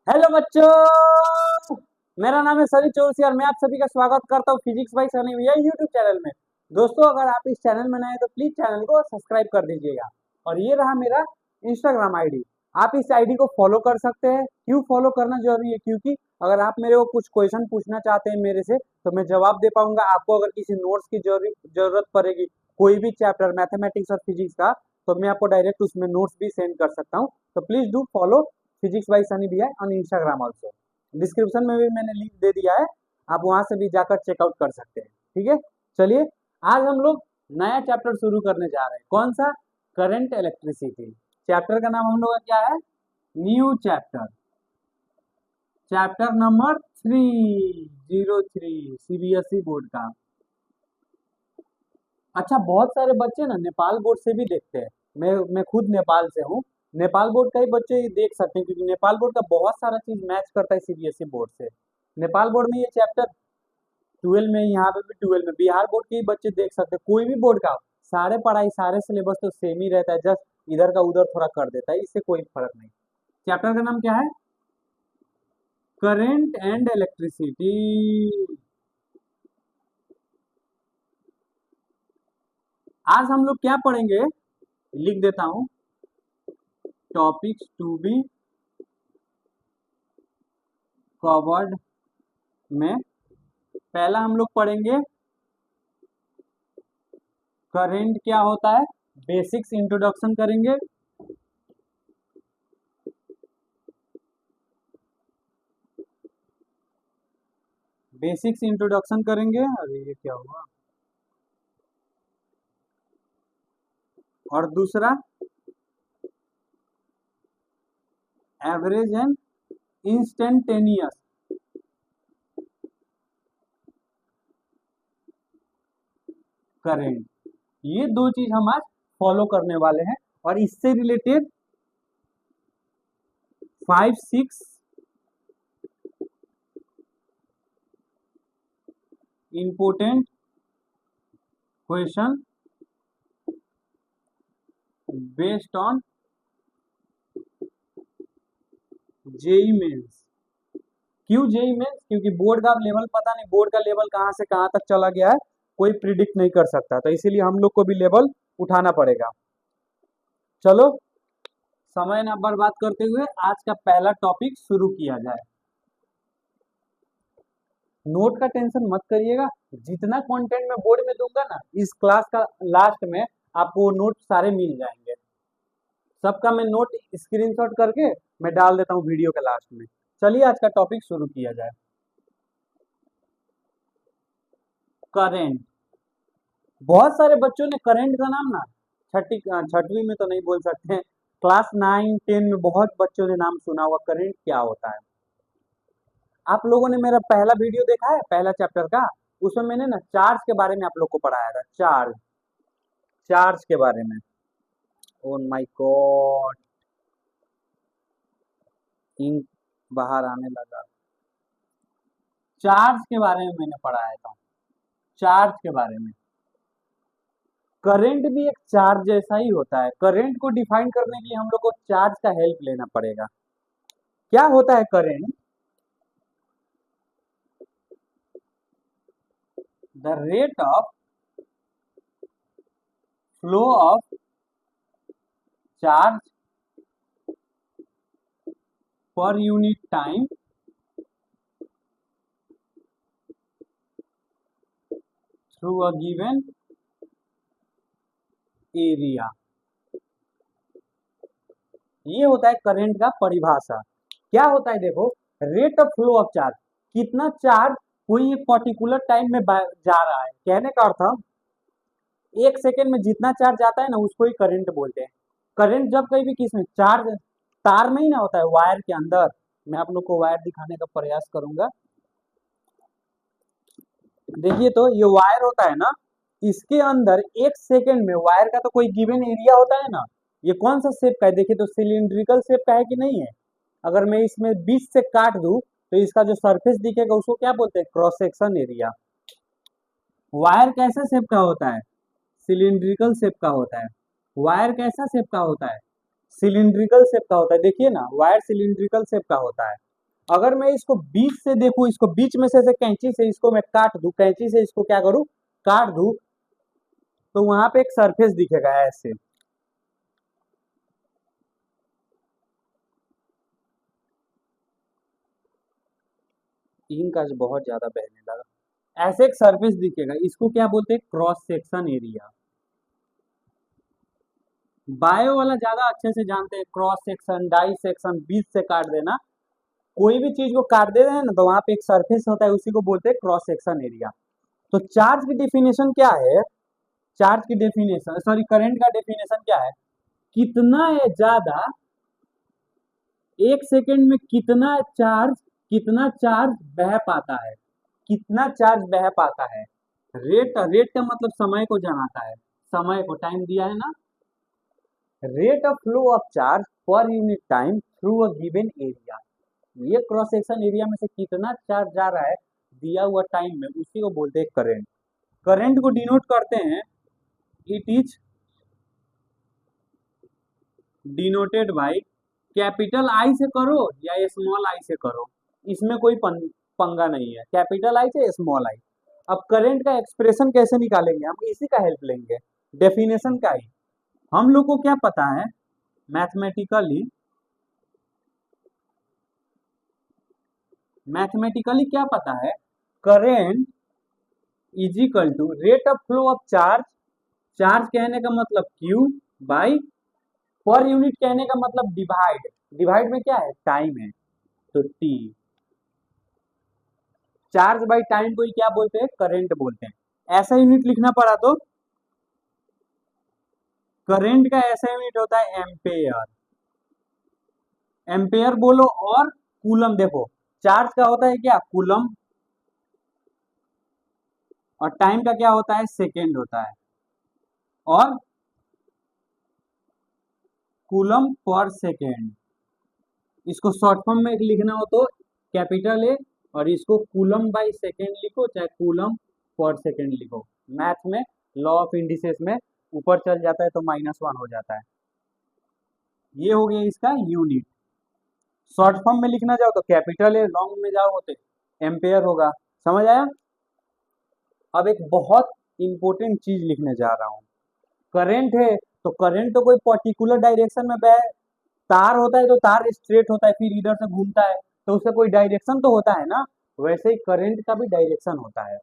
Hello बच्चों, मेरा नाम है सनी चौरसी और मैं आप सभी का स्वागत करता हूँ फिजिक्स बाई सनी भैया यूट्यूब चैनल में। दोस्तों, अगर आप इस चैनल में नए हैं तो प्लीज चैनल को सब्सक्राइब कर दीजिएगा। और ये रहा मेरा इंस्टाग्राम आईडी। आप इस आईडी को फॉलो कर सकते हैं। क्यों फॉलो करना जरूरी है? क्योंकि अगर आप मेरे को कुछ क्वेश्चन पूछना चाहते हैं मेरे से तो मैं जवाब दे पाऊंगा। आपको अगर किसी नोट्स की जरूरत पड़ेगी, कोई भी चैप्टर मैथमेटिक्स और फिजिक्स का, तो मैं आपको डायरेक्ट उसमें नोट्स भी सेंड कर सकता हूँ। तो please do follow physics by Sunny भैया ऑन इंस्टाग्राम ऑल्सो। डिस्क्रिप्शन में भी मैंने लिंक दे दिया है, आप वहां से भी जाकर चेकआउट कर सकते हैं। ठीक है, चलिए आज हम लोग नया चैप्टर शुरू करने जा रहे हैं। कौन सा? Current electricity. चैप्टर का नाम हम लोग का क्या है? New chapter, chapter number 303 CBSE board का। अच्छा, बहुत सारे बच्चे ना नेपाल बोर्ड से भी देखते हैं। मैं खुद नेपाल से हूँ। नेपाल बोर्ड का ही बच्चे ये देख सकते हैं क्योंकि नेपाल बोर्ड का बहुत सारा चीज मैच करता है सीबीएसई बोर्ड से। नेपाल बोर्ड में ये चैप्टर 12 में, यहाँ पे भी 12 में, बिहार बोर्ड के ही बच्चे देख सकते हैं। कोई भी बोर्ड का हो, सारे पढ़ाई सारे सिलेबस तो सेम ही रहता है, जस्ट इधर का उधर थोड़ा कर देता है, इससे कोई फर्क नहीं। चैप्टर का नाम क्या है? Current and electricity. आज हम लोग क्या पढ़ेंगे, लिख देता हूँ। टॉपिक्स टू बी कवर्ड में पहला हम लोग पढ़ेंगे करंट क्या होता है, बेसिक्स इंट्रोडक्शन करेंगे। बेसिक्स इंट्रोडक्शन करेंगे। अरे ये क्या हुआ? और दूसरा एवरेज एंड इंस्टेंटेनियस करंट। ये दो चीज हम आज फॉलो करने वाले हैं और इससे related 5-6 important question based on JEE Mains. क्यों जेई मेंस? क्योंकि बोर्ड का लेवल पता नहीं, बोर्ड का लेवल कहाँ से कहाँ तक चला गया है, कोई प्रिडिक्ट नहीं कर सकता, तो इसीलिए हम लोग को भी लेवल उठाना पड़ेगा। चलो, समय ना बर्बाद करते हुए आज का पहला टॉपिक शुरू किया जाए। नोट का टेंशन मत करिएगा, जितना कंटेंट मैं बोर्ड में दूंगा ना, इस क्लास का लास्ट में आपको वो नोट सारे मिल जाएंगे। सबका मैं नोट स्क्रीनशॉट करके मैं डाल देता हूँ वीडियो के लास्ट में। चलिए आज का टॉपिक शुरू किया जाए। करेंट। बहुत सारे बच्चों ने करंट का नाम ना छठवीं में तो नहीं बोल सकते हैं, क्लास 9-10 में बहुत बच्चों ने नाम सुना हुआ। करंट क्या होता है? आप लोगों ने मेरा पहला वीडियो देखा है, पहला चैप्टर का? उसमें मैंने ना चार्ज के बारे में आप लोग को पढ़ाया था। चार्ज, चार्ज के बारे में। ओ माय गॉड, इंक बाहर आने लगा। चार्ज के बारे में मैंने पढ़ाया था, चार्ज के बारे में। करंट भी एक चार्ज जैसा ही होता है। करंट को डिफाइन करने के लिए हम लोग को चार्ज का हेल्प लेना पड़ेगा। क्या होता है current? The rate of flow of charge per unit time through a given area. ये होता है करंट का परिभाषा। क्या होता है देखो, rate of flow of charge, कितना चार्ज कोई एक पर्टिकुलर टाइम में जा रहा है। कहने का अर्थ, एक सेकेंड में जितना चार्ज आता है ना उसको ही करंट बोलते हैं। करंट जब कहीं भी किस में चार्ज तार में ही ना होता है, वायर के अंदर। मैं आप लोग को वायर दिखाने का प्रयास करूंगा। देखिए तो ये वायर होता है ना, इसके अंदर एक सेकेंड में वायर का तो कोई गिवन एरिया होता है ना। ये कौन सा शेप का है? देखिए तो सिलिंड्रिकल शेप का है कि नहीं है? अगर मैं इसमें बीच से काट दूं तो इसका जो सरफेस दिखेगा उसको क्या बोलते हैं? Cross section area. वायर कैसा शेप का होता है? सिलिंड्रिकल शेप का होता है। वायर कैसा शेप का होता है? सिलिंड्रिकल शेप का होता है। देखिए ना, वायर सिलिंड्रिकल शेप का होता है। अगर मैं इसको बीच से देखूं, इसको बीच में से कैंची से इसको मैं काट दूं, कैंची से इसको क्या करूं, काट दूं, तो वहां पे एक सरफेस दिखेगा ऐसे। इंक आज बहुत ज्यादा बहने लगा। ऐसे एक सरफेस दिखेगा, इसको क्या बोलते हैं, क्रॉस सेक्शन एरिया। बायो वाला ज्यादा अच्छे से जानते हैं, क्रॉस सेक्शन, डाई सेक्शन, बीच से काट देना। कोई भी चीज को काट देते हैं ना, तो वहां पे एक सरफेस होता है, उसी को बोलते हैं क्रॉस सेक्शन एरिया। तो चार्ज की डेफिनेशन क्या है, चार्ज की डेफिनेशन, सॉरी, करंट का डेफिनेशन क्या है, कितना है ज्यादा, एक सेकेंड में कितना चार्ज बह पाता है, कितना चार्ज बह पाता है। रेट का मतलब समय को जनाता है, समय को, टाइम दिया है ना। Rate of flow of charge per unit time through a given area. ये क्रॉस सेक्शन एरिया में से कितना चार्ज जा रहा है दिया हुआ टाइम में, उसी को बोलते हैं करंट। करंट को डिनोट करते हैं, it is denoted by, capital I से करो या स्मॉल आई से करो, इसमें कोई पंगा नहीं है, कैपिटल आई से स्मॉल आई। अब करंट का एक्सप्रेशन कैसे निकालेंगे, हम इसी का हेल्प लेंगे, डेफिनेशन का ही। हम लोग को क्या पता है, मैथमेटिकली मैथमेटिकली क्या पता है, current is equal to rate of flow of charge, charge कहने का मतलब क्यू, बाई पर यूनिट कहने का मतलब डिवाइड, डिवाइड में क्या है, टाइम है, तो टी। चार्ज बाई टाइम को ही क्या बोलते हैं, करंट बोलते हैं। ऐसा यूनिट लिखना पड़ा तो करंट का ऐसा यूनिट होता है एम्पेयर, एम्पेयर बोलो, और कूलम देखो, चार्ज का होता है क्या, कूलम, और टाइम का क्या होता है, सेकेंड होता है, और कूलम पर सेकेंड। इसको शॉर्ट फॉर्म में लिखना हो तो कैपिटल ए, और इसको कूलम बाई सेकेंड लिखो, चाहे कूलम पर सेकेंड लिखो। मैथ में लॉ ऑफ इंडिसेस में ऊपर चल जाता है तो -1 हो जाता है। ये हो गया इसका यूनिट। शॉर्ट फॉर्म में लिखना चाहो तो कैपिटल ए, लॉन्ग में जाओ तो एम्पेयर होगा। समझ आया। अब एक बहुत इंपॉर्टेंट चीज लिखने जा रहा हूँ। करंट है तो करंट तो कोई पर्टिकुलर डायरेक्शन में बह, तार होता है तो तार स्ट्रेट होता है, फिर इधर से घूमता है, तो उसका कोई डायरेक्शन तो होता है ना। वैसे ही करंट का भी डायरेक्शन होता है।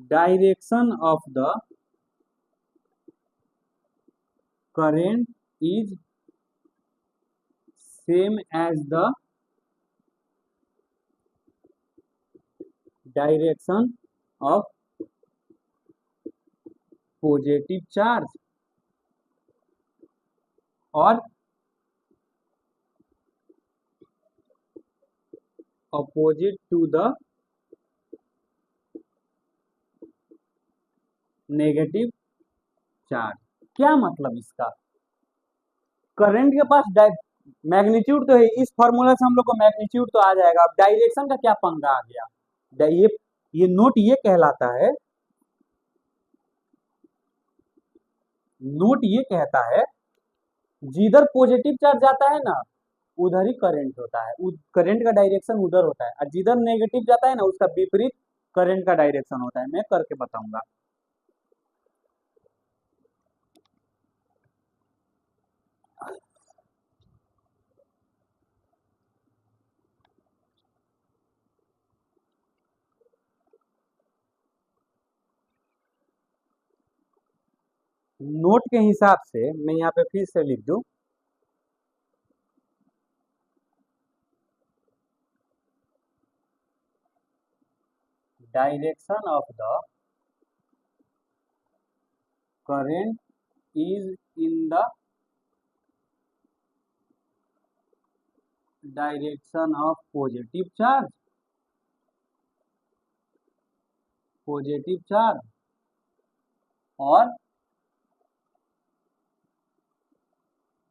Direction of the current is same as the direction of positive charge और opposite to the negative charge. क्या मतलब इसका, करंट के पास मैग्नीट्यूड तो है, इस फॉर्मूला से हम लोग को मैग्नीट्यूड तो आ जाएगा। अब डायरेक्शन का क्या पंगा आ गया, ये नोट ये कहलाता है, नोट ये कहता है, जिधर पॉजिटिव चार्ज जाता है ना, उधर ही करंट होता है, करंट का डायरेक्शन उधर होता है, और जिधर नेगेटिव जाता है ना, उसका विपरीत करंट का डायरेक्शन होता है। मैं करके बताऊंगा। नोट के हिसाब से मैं यहाँ पे फिर से लिख दूं, direction of the current is in the direction of positive charge, positive charge, और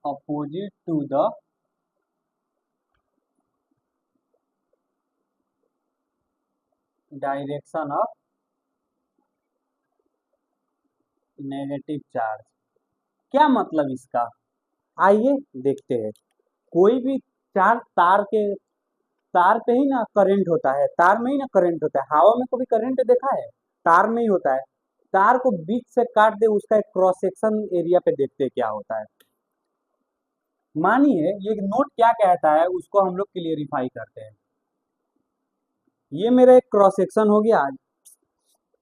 opposite to the direction of negative charge. क्या मतलब इसका, आइए देखते हैं। कोई भी चार तार पे ही ना करंट होता है, तार में ही ना करंट होता है। हवा में कभी करंट देखा है? तार में ही होता है। तार को बीच से काट दे, उसका एक क्रॉस सेक्शन एरिया पे देखते हैं क्या होता है। मानिए ये नोट क्या कहता है उसको हम लोग क्लियरिफाई करते हैं। ये मेरा एक क्रॉस सेक्शन हो गया।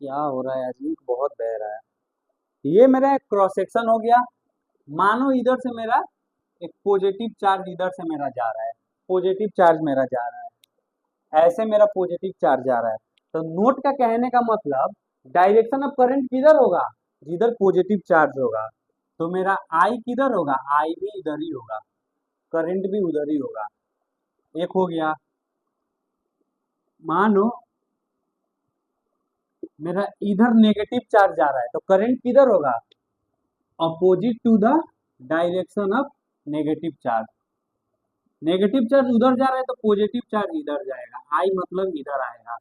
क्या हो रहा है, अजीब बहुत बह रहा है। ये मेरा एक क्रॉस सेक्शन हो गया। मानो इधर से मेरा एक पॉजिटिव चार्ज इधर से मेरा जा रहा है, पॉजिटिव चार्ज मेरा जा रहा है, ऐसे मेरा पॉजिटिव चार्ज जा रहा है। तो नोट का कहने का मतलब डायरेक्शन ऑफ करंट किधर होगा, जिधर पॉजिटिव चार्ज होगा। तो मेरा आई किधर होगा, आई भी इधर ही होगा, करंट भी उधर ही होगा। एक हो गया। मानो मेरा इधर नेगेटिव चार्ज जा रहा है, तो करंट किधर होगा, opposite to the direction of negative charge. Negative charge उधर जा रहा है तो पॉजिटिव चार्ज इधर जाएगा, आई मतलब इधर आएगा।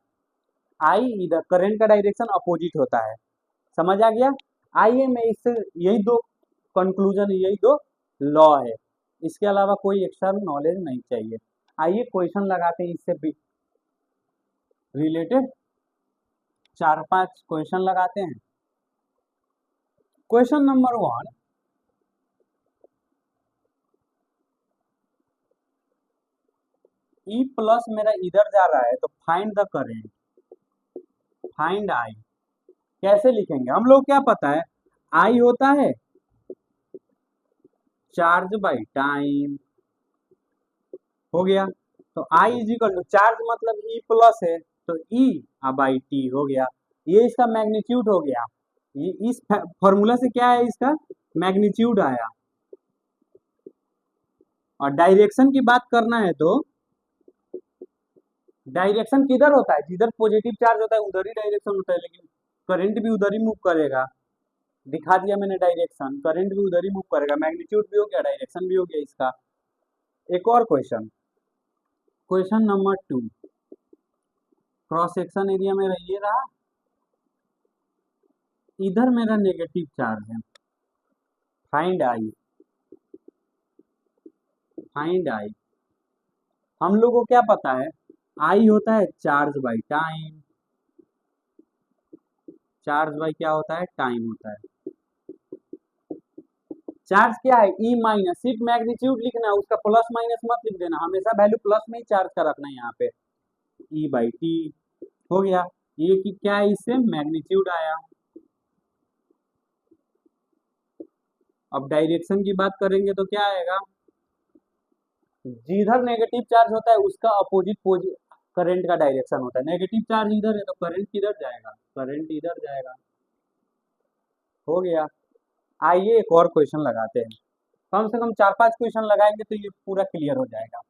आई इधर, करंट का डायरेक्शन अपोजिट होता है। समझ आ गया? आइए मैं इससे यही दो कंक्लूजन, यही दो लॉ है, इसके अलावा कोई एक्स्ट्रा नॉलेज नहीं चाहिए। आइए क्वेश्चन लगाते हैं इससे भी रिलेटेड, चार पांच क्वेश्चन लगाते हैं। क्वेश्चन नंबर 1, ई प्लस मेरा इधर जा रहा है तो find the current, find I. कैसे लिखेंगे हम लोग, क्या पता है, आई होता है चार्ज बाई टाइम, हो गया। तो I is equal to charge मतलब ई प्लस है, तो ई बाई टी हो गया। ये इसका मैग्नीट्यूड हो गया। ये इस फॉर्मूला से क्या है, इसका मैग्नीट्यूड आया। और डायरेक्शन की बात करना है तो डायरेक्शन किधर होता है, जिधर पॉजिटिव चार्ज होता है उधर ही डायरेक्शन होता है, लेकिन करंट भी उधर ही मूव करेगा। दिखा दिया मैंने डायरेक्शन, करंट भी उधर ही मूव करेगा, मैग्नीट्यूड भी हो गया, डायरेक्शन भी हो गया इसका। एक और question, question number 2, cross section area मेरा ये रहा, इधर मेरा नेगेटिव चार्ज है। Find I, find I. हम लोग को क्या पता है, आई होता है charge by time, charge by क्या होता है, टाइम होता है। चार्ज क्या है, ई माइनस, सिर्फ मैग्नीट्यूड लिखना है, उसका प्लस माइनस मत लिख देना, हमेशा वैल्यू प्लस में ही चार्ज का रखना है यहाँ पे। ई बाई टी हो गया। ये कि क्या है, इससे मैग्नीट्यूड आया। अब डायरेक्शन की बात करेंगे तो क्या आएगा, जिधर नेगेटिव चार्ज होता है उसका अपोजिट करंट का डायरेक्शन होता है। नेगेटिव चार्ज इधर है तो करंट किधर जाएगा, करंट इधर जाएगा। हो गया। आइए एक और क्वेश्चन लगाते हैं, कम से कम चार पांच क्वेश्चन लगाएंगे तो ये पूरा क्लियर हो जाएगा।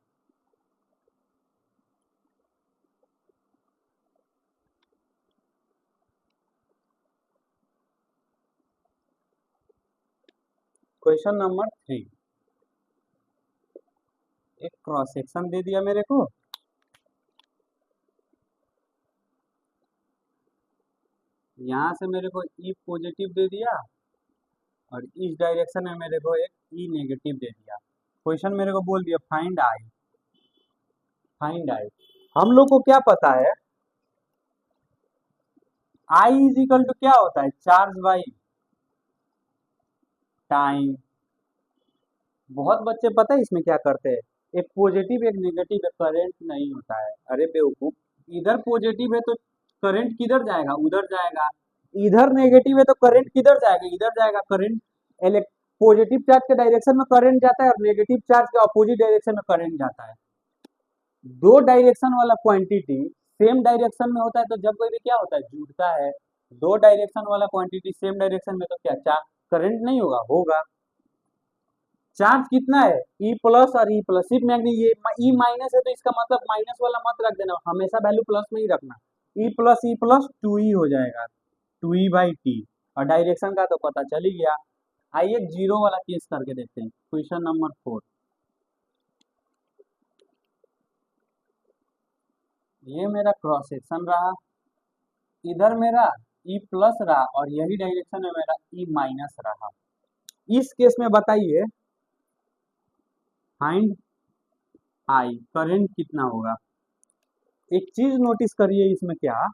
क्वेश्चन नंबर 3, एक क्रॉस सेक्शन दे दिया मेरे को, यहाँ से मेरे को ई पॉजिटिव दे दिया और इस डायरेक्शन में मेरे को एक ई नेगेटिव दे दिया। क्वेश्चन मेरे को बोल दिया फाइंड आई, फाइंड आई। हम लोग को क्या पता है, आई इज इक्वल टू क्या होता है, चार्ज बाई टाइम। बहुत बच्चे पता है इसमें क्या करते हैं, एक पॉजिटिव एक नेगेटिव, एक करंट नहीं होता है। अरे बेवकूफ, इधर पॉजिटिव है तो करंट किधर जाएगा, उधर जाएगा। इधर नेगेटिव है तो करंट किधर जाएगा, इधर जाएगा। करंट पॉजिटिव चार्ज के डायरेक्शन में करंट जाता है और नेगेटिव चार्ज के अपोजिट डायरेक्शन में करंट जाता है। दो डायरेक्शन वाला क्वांटिटी सेम डायरेक्शन में होता है तो जब कोई भी क्या होता है, जुड़ता है। दो डायरेक्शन वाला क्वांटिटी सेम डायरेक्शन में तो क्या चार्ज करंट नहीं होगा, होगा। चार्ज कितना है, ई प्लस और ई प्लस, सिर्फ मैग्नी ये ई माइनस है तो इसका मतलब माइनस वाला मत रख देना, हमेशा वैल्यू प्लस में ही रखना। ई प्लस टू ई हो जाएगा, टू ई बाई टी। और डायरेक्शन का तो पता चल ही गया। आइए जीरो वाला केस करके देखते हैं, क्वेश्चन नंबर 4। ये मेरा क्रॉस सेक्शन रहा, इधर मेरा ई प्लस रहा और यही डायरेक्शन में मेरा ई माइनस रहा। इस केस में बताइए फाइंड आई, करंट कितना होगा। एक चीज नोटिस करिए इसमें, क्या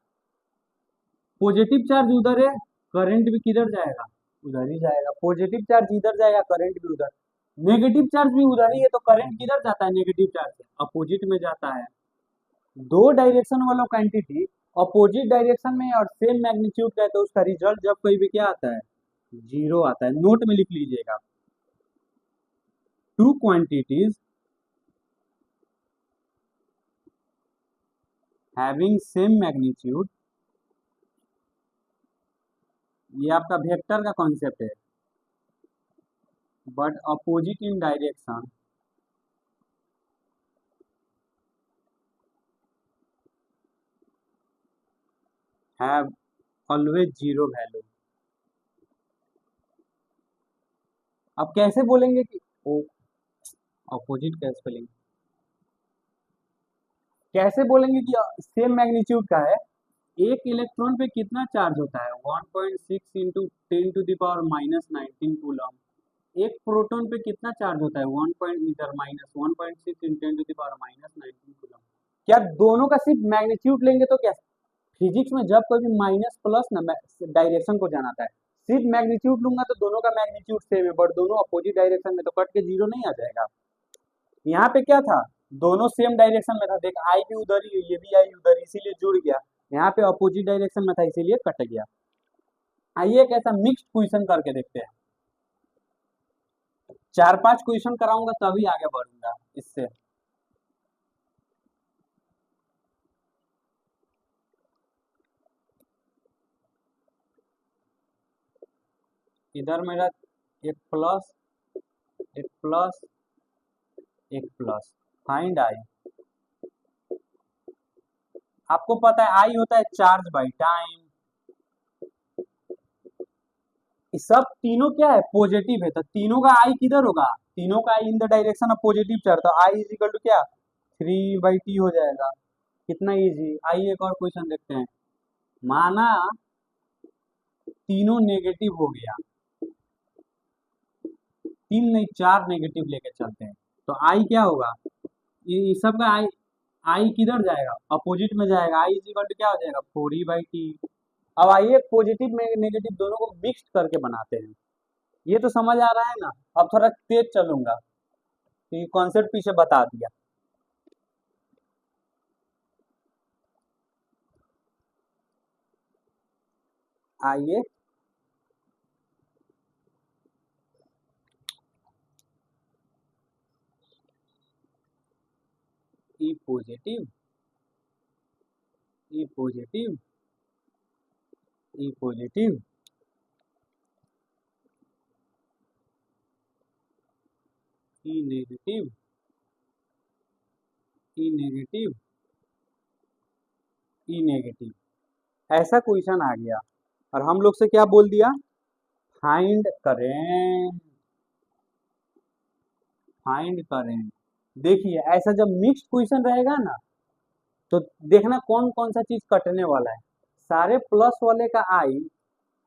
पॉजिटिव चार्ज उधर है, करंट भी किधर जाएगा, उधर ही जाएगा। पॉजिटिव चार्ज इधर जाएगा, करंट भी उधर। नेगेटिव चार्ज भी उधर ही है, तो करंट किधर जाता है, नेगेटिव चार्ज से अपोजिट में जाता है। दो डायरेक्शन वाला क्वांटिटी अपोजिट डायरेक्शन में और सेम मैग्नीट्यूड का है, तो उसका रिजल्ट जब कोई भी क्या आता है, जीरो आता है। नोट में लिख लीजिएगा, two quantities having same magnitude, ये आपका वेक्टर का कॉन्सेप्ट है, but opposite in direction have always zero value. अब कैसे बोलेंगे कि ओ अपोजिट का स्पेलिंग कैसे बोलेंगे कि सेम मैग्नीट्यूड का है। एक इलेक्ट्रॉन पे कितना चार्ज होता है, 1.6 into 10 to the power minus 19 coulomb. एक प्रोटॉन पे कितना चार्ज होता है, 1 point metre minus 1.6 into 10 to the power minus 19 coulomb. क्या दोनों का सिर्फ मैग्नीट्यूड लेंगे तो क्या, फिजिक्स में जब कोई भी माइनस प्लस ना डायरेक्शन को जानाता है, सिर्फ मैग्नीट्यूड लूंगा तो दोनों का मैग्नीट्यूड सेम है, बट दोनों अपोजिट डायरेक्शन में, तो कट के जीरो नहीं आ जाएगा। यहाँ पे क्या था, दोनों सेम डायरेक्शन में था, देख आई भी उधर ही, ये भी आई उधर, इसीलिए जुड़ गया। यहाँ पे अपोजिट डायरेक्शन में था, इसीलिए कट गया। आइए एक ऐसा मिक्स्ड क्वेश्चन करके देखते हैं। 4-5 क्वेश्चन कराऊंगा तभी आगे बढ़ूंगा इससे। इधर मेरा एक प्लस, एक प्लस, एक प्लस, फाइंड आई। आपको पता है आई होता है चार्ज बाई टाइम। सब तीनों क्या है, पॉजिटिव है, तो तीनों का आई किधर होगा, तीनों का I in the direction of positive charge, तो आई इज इक्वल टू क्या, 3/t हो जाएगा। कितना इजी। आइए एक और क्वेश्चन देखते हैं। माना तीनों नेगेटिव हो गया, तीन नहीं चार नेगेटिव लेके चलते हैं, तो आई क्या होगा, ये सब का आई, आई किधर जाएगा, अपोजिट में जाएगा। आई इज इक्वल टू क्या हो जाएगा, 4e/t। अब आइए पॉजिटिव में नेगेटिव दोनों को मिक्स करके बनाते हैं। ये तो समझ आ रहा है ना। अब थोड़ा तेज चलूंगा, क्योंकि कॉन्सेप्ट पीछे बता दिया। आइए ई पॉजिटिव, ई पॉजिटिव, ई पॉजिटिव, ई नेगेटिव, ई नेगेटिव, ई नेगेटिव। ऐसा क्वेश्चन आ गया और हम लोग से क्या बोल दिया, फाइंड करें, फाइंड करें। देखिए ऐसा जब मिक्स्ड क्वेश्चन रहेगा ना, तो देखना कौन कौन सा चीज कटने वाला है। सारे प्लस वाले का आई,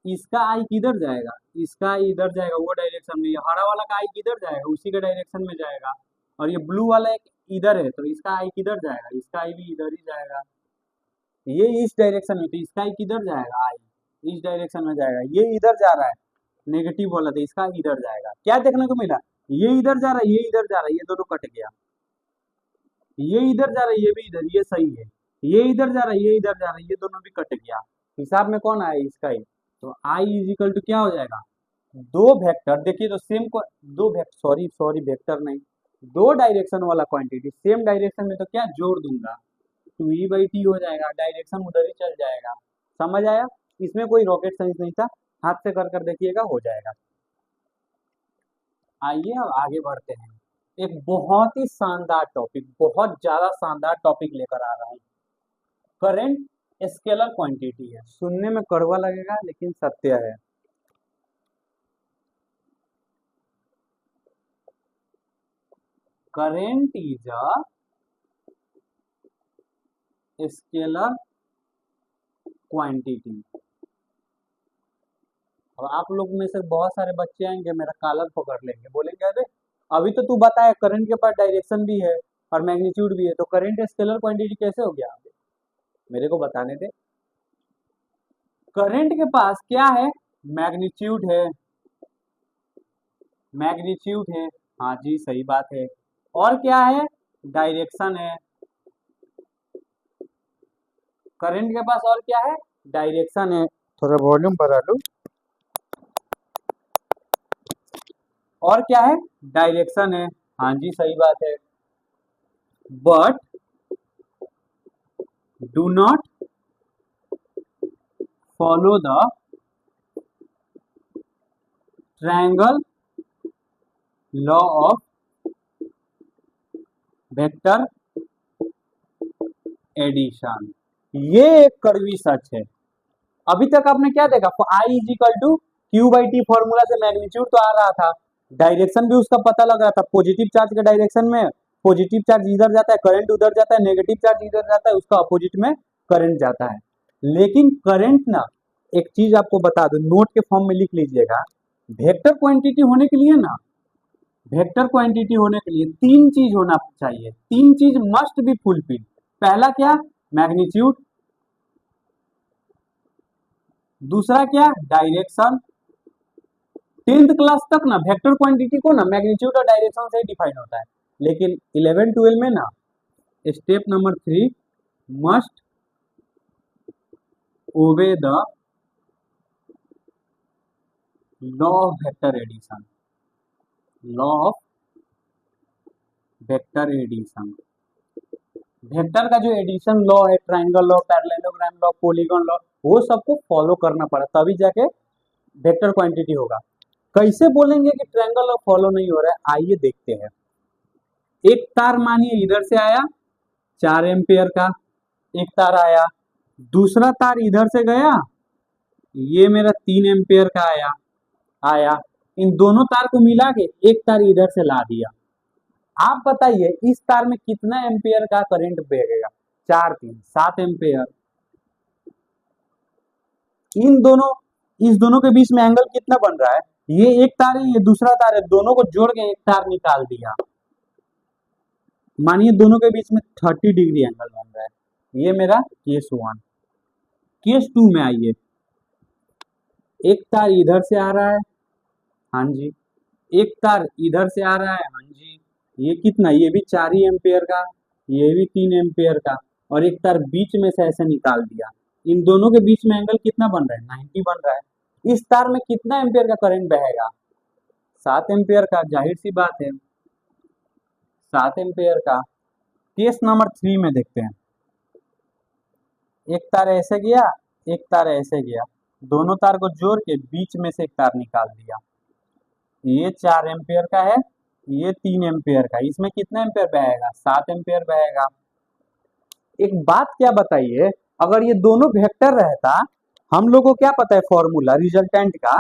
इसका आई किधर जाएगा, इसका आई इधर जाएगा वो डायरेक्शन में, ये हरा वाला का आई किधर जाएगा, उसी के डायरेक्शन में जाएगा। और ये ब्लू वाला एक इधर है, तो इसका आई किधर जाएगा, इसका आई भी इधर ही जाएगा। ये इस डायरेक्शन में, तो इसका आई किधर जाएगा, आई इस डायरेक्शन में जाएगा। ये इधर जा रहा है नेगेटिव वाला, तो इसका इधर जाएगा। क्या देखने को मिला, ये इधर जा रहा है, ये इधर जा रहा है, ये दोनों कट गया। ये इधर जा रहा है, ये भी इधर, ये सही है। ये इधर जा रहा है, ये इधर जा रहा है, ये दोनों भी कट गया। हिसाब में कौन आया, इसका ही। तो आई इज इक्वल टू क्या हो जाएगा, दो वेक्टर, देखिए तो सेम को दो वेक्टर, सॉरी सॉरी वेक्टर नहीं, दो डायरेक्शन वाला क्वांटिटी सेम डायरेक्शन में, तो क्या जोड़ दूंगा, 2e/t हो जाएगा, डायरेक्शन उधर ही चल जाएगा। समझ आया, इसमें कोई रॉकेट साइंस नहीं था, हाथ से कर कर देखिएगा हो जाएगा। आइए अब आगे बढ़ते हैं। एक बहुत ही शानदार टॉपिक, बहुत ज्यादा शानदार टॉपिक लेकर आ रहा हूँ। करंट स्केलर क्वांटिटी है, सुनने में कड़वा लगेगा लेकिन सत्य है। Current is a scalar quantity और आप लोग में से बहुत सारे बच्चे आएंगे मेरा कॉलर पकड़ लेंगे, बोलेंगे अरे अभी तो तू बताया करंट के पास डायरेक्शन भी है और मैग्नीट्यूड भी है, तो करंट स्केलर क्वांटिटी कैसे हो गया? मेरे को बताने दे। करंट के पास क्या है? मैग्नीट्यूड है, मैग्नीट्यूड है, हाँ जी सही बात है। और क्या है? डायरेक्शन है। करंट के पास और क्या है? डायरेक्शन है। थोड़ा वॉल्यूम बढ़ा लूं। और क्या है? डायरेक्शन है, हाँ जी सही बात है। But do not follow the triangle law of vector addition. ये एक कड़वी सच है। अभी तक आपने क्या देखा? I is equal to Q by T formula से मैग्नीट्यूड तो आ रहा था, डायरेक्शन भी उसका पता लग रहा था। पॉजिटिव चार्ज के डायरेक्शन में पॉजिटिव चार्ज इधर जाता है, करंट उधर जाता है, नेगेटिव चार्ज इधर जाता है, उसका अपोजिट में करंट जाता है। लेकिन करंट ना, एक चीज आपको बता दो, नोट के फॉर्म में लिख लीजिएगा। वेक्टर क्वांटिटी होने के लिए ना, वेक्टर क्वांटिटी होने के लिए तीन चीज होना चाहिए, तीन चीज मस्ट बी फुलफिल। पहला क्या? मैग्नीट्यूड। दूसरा क्या? डायरेक्शन। 10th क्लास तक ना वेक्टर क्वांटिटी को ना मैग्नीट्यूड और डायरेक्शन से ही डिफाइन होता है, लेकिन 11 12 में ना step number 3 must obey the law of vector addition, law of vector addition. Vector का जो एडिशन लॉ है, triangle law, parallelogram law, polygon law, वो सबको फॉलो करना पड़ा, तभी जाके वेक्टर क्वांटिटी होगा। कैसे बोलेंगे कि ट्रायंगल लॉ फॉलो नहीं हो रहा है? आइए देखते हैं। एक तार मानिए इधर से आया 4 एम्पियर का, एक तार आया। दूसरा तार इधर से गया, ये मेरा 3 एम्पियर का आया आया। इन दोनों तार को मिला के एक तार इधर से ला दिया। आप बताइए इस तार में कितना एम्पियर का करंट बहेगा? 4 3 7 एम्पियर। इन दोनों, इस दोनों के बीच में एंगल कितना बन रहा है? ये एक तार है, ये दूसरा तार है, दोनों को जोड़ के एक तार निकाल दिया। मानिए दोनों के बीच में 30 डिग्री एंगल बन रहा है। ये मेरा केस 1। केस 2 में आइए, एक तार इधर से आ रहा है, हाँ जी, एक तार इधर से आ रहा है, हाँ जी। ये कितना? ये भी 4 ही एम्पियर का, ये भी 3 एम्पियर का, और एक तार बीच में से ऐसे निकाल दिया। इन दोनों के बीच में एंगल कितना बन रहा है? 90 बन रहा है। इस तार में कितना एम्पियर का करंट बहेगा? 7 एम्पियर का। जाहिर सी बात है 7 एम्पियर का। केस नंबर 3 में देखते हैं। एक तार ऐसे गया, एक तार ऐसे गया, दोनों तार को जोड़ के बीच में से एक तार निकाल दिया। ये 4 एम्पियर का है, ये 3 एम्पियर का। इसमें कितना एम्पियर बहेगा? 7 एम्पियर बहेगा। एक बात क्या बताइए, अगर ये दोनों वेक्टर रहता, हम लोग को क्या पता है फॉर्मूला रिजल्टेंट का?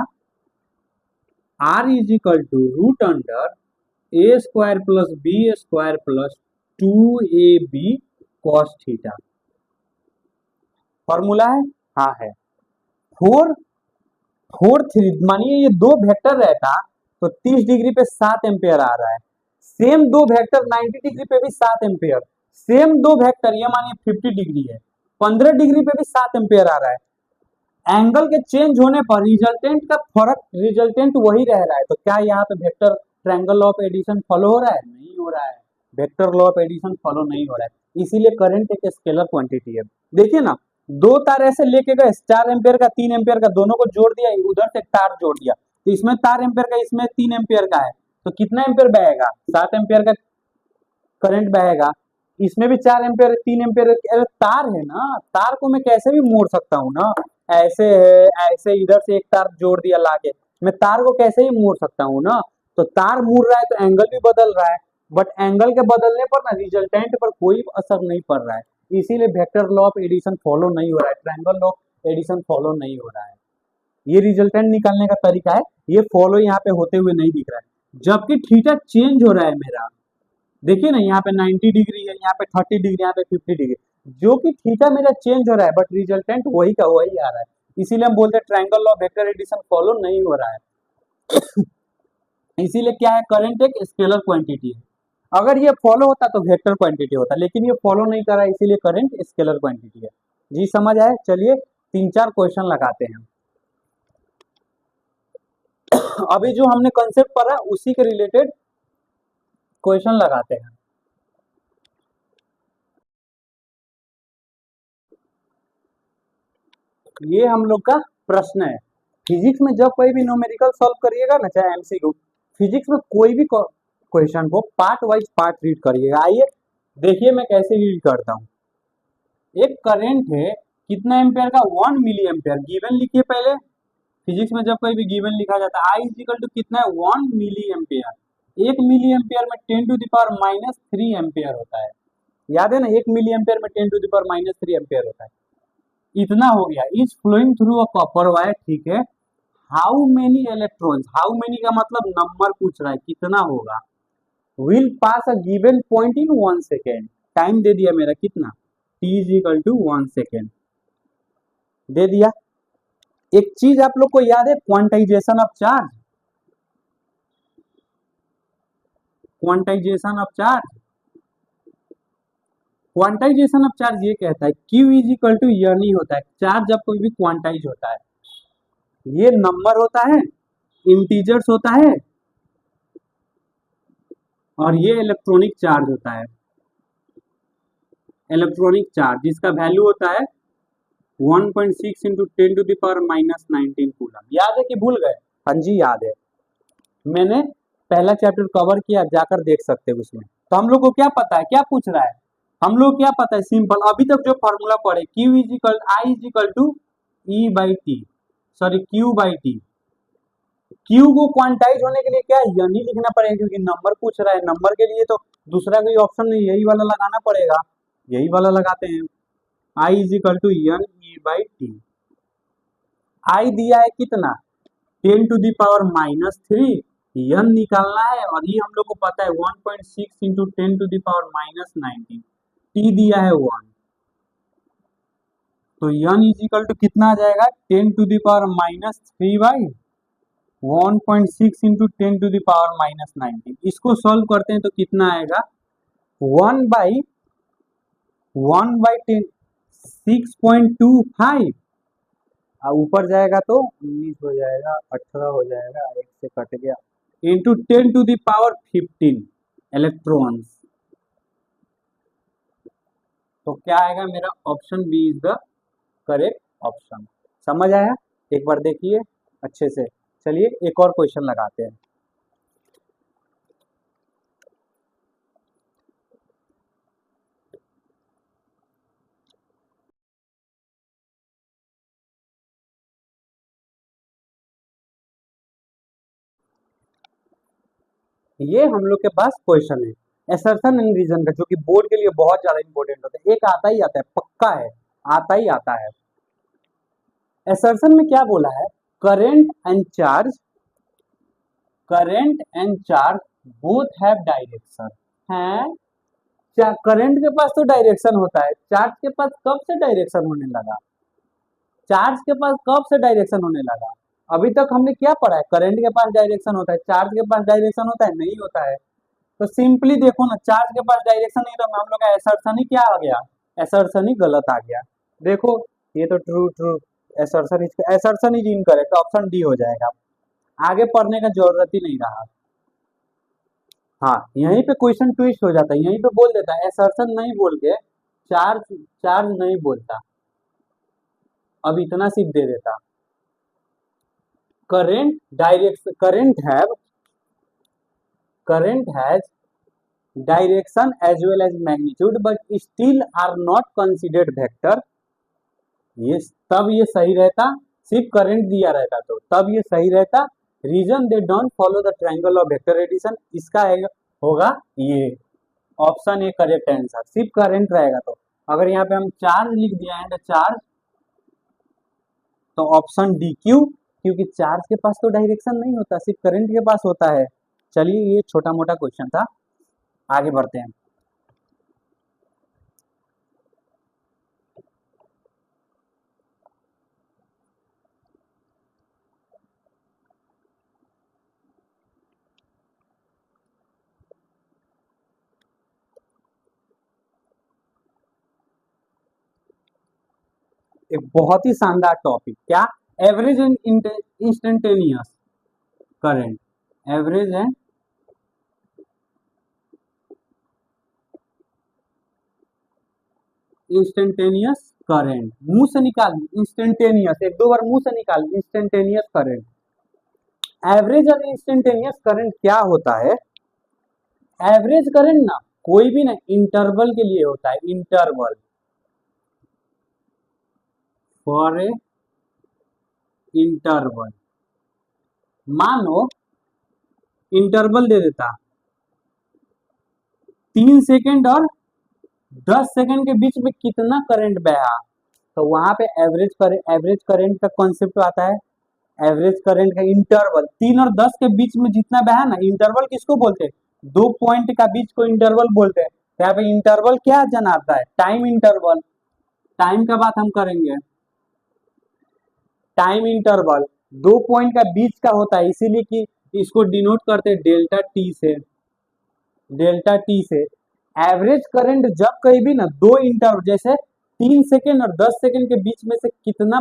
R is equal to root under A square plus B square plus 2ab cos theta. Formula है, हाँ है। 4 4 3, मानिए ये दो वेक्टर रहता तो 30 डिग्री पे 7 एम्पियर आ रहा है। सेम दो वेक्टर 90 डिग्री पे भी 7 एम्पियर। सेम दो वेक्टर, ये मानिए 50 डिग्री है, 15 डिग्री पे भी 7 एम्पियर आ रहा है। एंगल के चेंज होने पर रिजल्टेंट का फर्क, रिजल्टेंट वही रह रहा है। तो क्या यहाँ पे vector triangle law of addition follow हो रहा है? नहीं हो रहा है। Vector law of addition follow नहीं हो रहा है, इसीलिए करंट एक स्केलर क्वांटिटी है। देखिए ना, दो तार ऐसे लेके गए, 4 एम्पियर का 3 एम्पियर का, दोनों को जोड़ दिया, उधर से तार जोड़ दिया, तो इसमें 4 एम्पियर का, इसमें 3 एम्पियर का है, तो कितना एम्पियर बहेगा? 7 एम्पियर का करंट बहेगा। इसमें भी 4 एम्पियर 3 एम्पियर। अरे तार है ना, तार को मैं कैसे भी मोड़ सकता हूँ ना। ऐसे है, ऐसे इधर से एक तार जोड़ दिया लाके, मैं तार को कैसे ही मोड़ सकता हूँ ना। तो तार मुड़ रहा है तो एंगल भी बदल रहा है, बट एंगल के बदलने पर ना रिजल्टेंट पर कोई असर नहीं पड़ रहा है। इसीलिए vector law of addition follow नहीं हो रहा है, triangle law of addition follow नहीं हो रहा है। ये रिजल्टेंट निकालने का तरीका है, ये फॉलो यहाँ पे होते हुए नहीं दिख रहा है। जबकि थीटा चेंज हो रहा है मेरा, देखिए ना, यहाँ पे 90 डिग्री है, यहाँ पे 30 डिग्री, यहाँ पे 50 डिग्री, जो कि थीटा मेरा चेंज हो रहा है, बट रिजल्टेंट वही का वही आ रहा है। इसीलिए हम बोलते हैं triangle law vector addition follow नहीं हो रहा है। इसीलिए क्या है, करंट एक स्केलर क्वांटिटी है। अगर ये फॉलो होता तो वेक्टर क्वांटिटी होता, लेकिन ये फॉलो नहीं कर रहा है, इसीलिए करंट स्केलर क्वांटिटी है। जी समझ आए? चलिए 3-4 क्वेश्चन लगाते हैं। अभी जो हमने कंसेप्ट पढ़ा उसी के रिलेटेड क्वेश्चन लगाते हैं। ये हम लोग का प्रश्न है। फिजिक्स में जब कोई भी न्यूमेरिकल सॉल्व करिएगा ना, चाहे एमसीक्यू, फिजिक्स में कोई भी क्वेश्चन को पार्ट वाइज पार्ट रीड करिएगा। आइए देखिए मैं कैसे रीड करता हूँ। एक करंट है कितना एम्पेयर का, 1 मिली एम्पेयर गिवन लिखिए पहले। फिजिक्स में जब कोई भी गिवन लिखा जाता है, आई इजिकल टू कितना है, 1 मिली एम्पेयर। 1 मिली एम्पेयर में 10 to the power minus 3 ampere होता है। याद है ना, 1 मिली एम्पेयर में 10 to the power minus 3 ampere होता है। इतना हो गया। Is flowing through a copper wire, ठीक है। How many electrons, how many का मतलब नंबर पूछ रहा है, कितना होगा। Will pass a given point in 1 second, time दे दिया मेरा कितना, T is equal to 1 second दे दिया। एक चीज आप लोग को याद है, quantization of charge. Quantization of charge, quantization of charge ये कहता है Q इज इक्वल टू यह नहीं होता है, चार्ज जब कोई भी क्वांटाइज होता है, ये नंबर होता है, इंटीजर्स होता है, और ये इलेक्ट्रॉनिक चार्ज होता है। इलेक्ट्रॉनिक चार्ज जिसका वैल्यू होता है 1.6 into 10 to the power minus 19 coulomb. याद है कि भूल गए? हाँ जी याद है, मैंने पहला चैप्टर कवर किया, जाकर देख सकते हो उसमें। तो हम लोग को क्या पता है, क्या पूछ रहा है, हम लोग क्या पता है, सिंपल अभी तक जो फॉर्मूला पढ़े, Q is equal I is equal to E by T, sorry Q by T. Q को क्वांटाइज होने के लिए क्या है, नहीं लिखना पड़ेगा, क्योंकि नंबर पूछ रहा है। नंबर के लिए तो दूसरा कोई ऑप्शन नहीं, यही वाला लगाना पड़ेगा, यही वाला लगाते हैं। I is equal to N E by T. I दिया है कितना, 10 to the power minus 3, N निकालना है, और ये हम लोग को पता है 1.6 into 10 to the power minus 19, T दिया है 1, तो यन इज इक्वल टू कितना आ जाएगा, 10 to the power minus 3 by 1.6 into 10 to the power minus 19। इसको सॉल्व करते हैं तो कितना आएगा, 1 बाई 6.25, ऊपर जाएगा तो 19 हो जाएगा, 18 हो जाएगा, एक से कट गया, into 10 to the power 15 electrons. तो क्या आएगा मेरा, option B is the correct option. समझ आया? एक बार देखिए अच्छे से। चलिए एक और क्वेश्चन लगाते हैं। ये हम लोग के पास क्वेश्चन है एसर्शन एंड रीजन का, जो कि बोर्ड के लिए बहुत ज्यादा इंपॉर्टेंट होता है। एक आता ही आता है, पक्का है, आता ही आता है। एसर्शन में क्या बोला है, current and charge, current and charge both have direction है। करंट के पास तो डायरेक्शन होता है, चार्ज के पास कब से डायरेक्शन होने लगा, चार्ज के पास कब से डायरेक्शन होने लगा। अभी तक हमने क्या पढ़ा है, करंट के पास डायरेक्शन होता है, चार्ज के पास डायरेक्शन होता है, नहीं होता है। तो सिंपली देखो ना, चार्ज के पास डायरेक्शन नहीं, तो हम लोग का एसर्शन ही क्या आ गया, एसर्शन ही गलत आ गया। देखो ये तो true true, assertion is incorrect, option D हो जाएगा। आगे पढ़ने का जरूरत ही नहीं रहा। हाँ यहीं पे क्वेश्चन ट्विस्ट हो जाता है, यहीं पे बोल देता है एसर्शन नहीं बोल के चार्ज, चार्ज नहीं बोलता, अब इतना सिर्फ दे देता। Current direction, current has direction as well as magnitude but still are not considered vector. ये तब ये सही रहता, सिर्फ करंट दिया रहता तो तब ये सही रहता। Reason they don't follow the triangle of vector addition, इसका होगा ये ऑप्शन ए करेक्ट आंसर, सिर्फ करंट रहेगा तो। अगर यहाँ पे हम चार्ज लिख दिया है चार्ज, तो ऑप्शन डी क्यू, क्योंकि चार्ज के पास तो डायरेक्शन नहीं होता, सिर्फ करंट के पास होता है। चलिए ये छोटा मोटा क्वेश्चन था, आगे बढ़ते हैं। एक बहुत ही शानदार टॉपिक, क्या? Average and instantaneous current. Average and instantaneous current. मुंह से निकाल, इंस्टेंटेनियस, एक दो बार मुंह से निकाल, इंस्टेंटेनियस करंट। एवरेज और इंस्टेंटेनियस करंट क्या होता है? एवरेज करंट ना कोई भी ना इंटरवल के लिए होता है, इंटरवल, फॉर ए इंटरवल। मानो इंटरवल दे देता 3 सेकेंड और 10 सेकेंड के बीच में कितना करंट बहा, तो वहां पे एवरेज करंट का कॉन्सेप्ट आता है। एवरेज करंट का इंटरवल 3 और 10 के बीच में जितना बहा ना, इंटरवल किसको बोलते हैं? 2 पॉइंट का बीच को इंटरवल बोलते हैं। तो यहाँ पे इंटरवल क्या जनाता है? Time interval. टाइम का बात हम करेंगे, टाइम इंटरवल 2 पॉइंट का बीच का होता है, इसीलिए कि इसको डिनोट करते हैं डेल्टा टी से। डेल्टा टी से एवरेज करंट जब कहीं भी ना दो इंटरवल, जैसे 3 सेकेंड और 10 सेकेंड के बीच में से कितना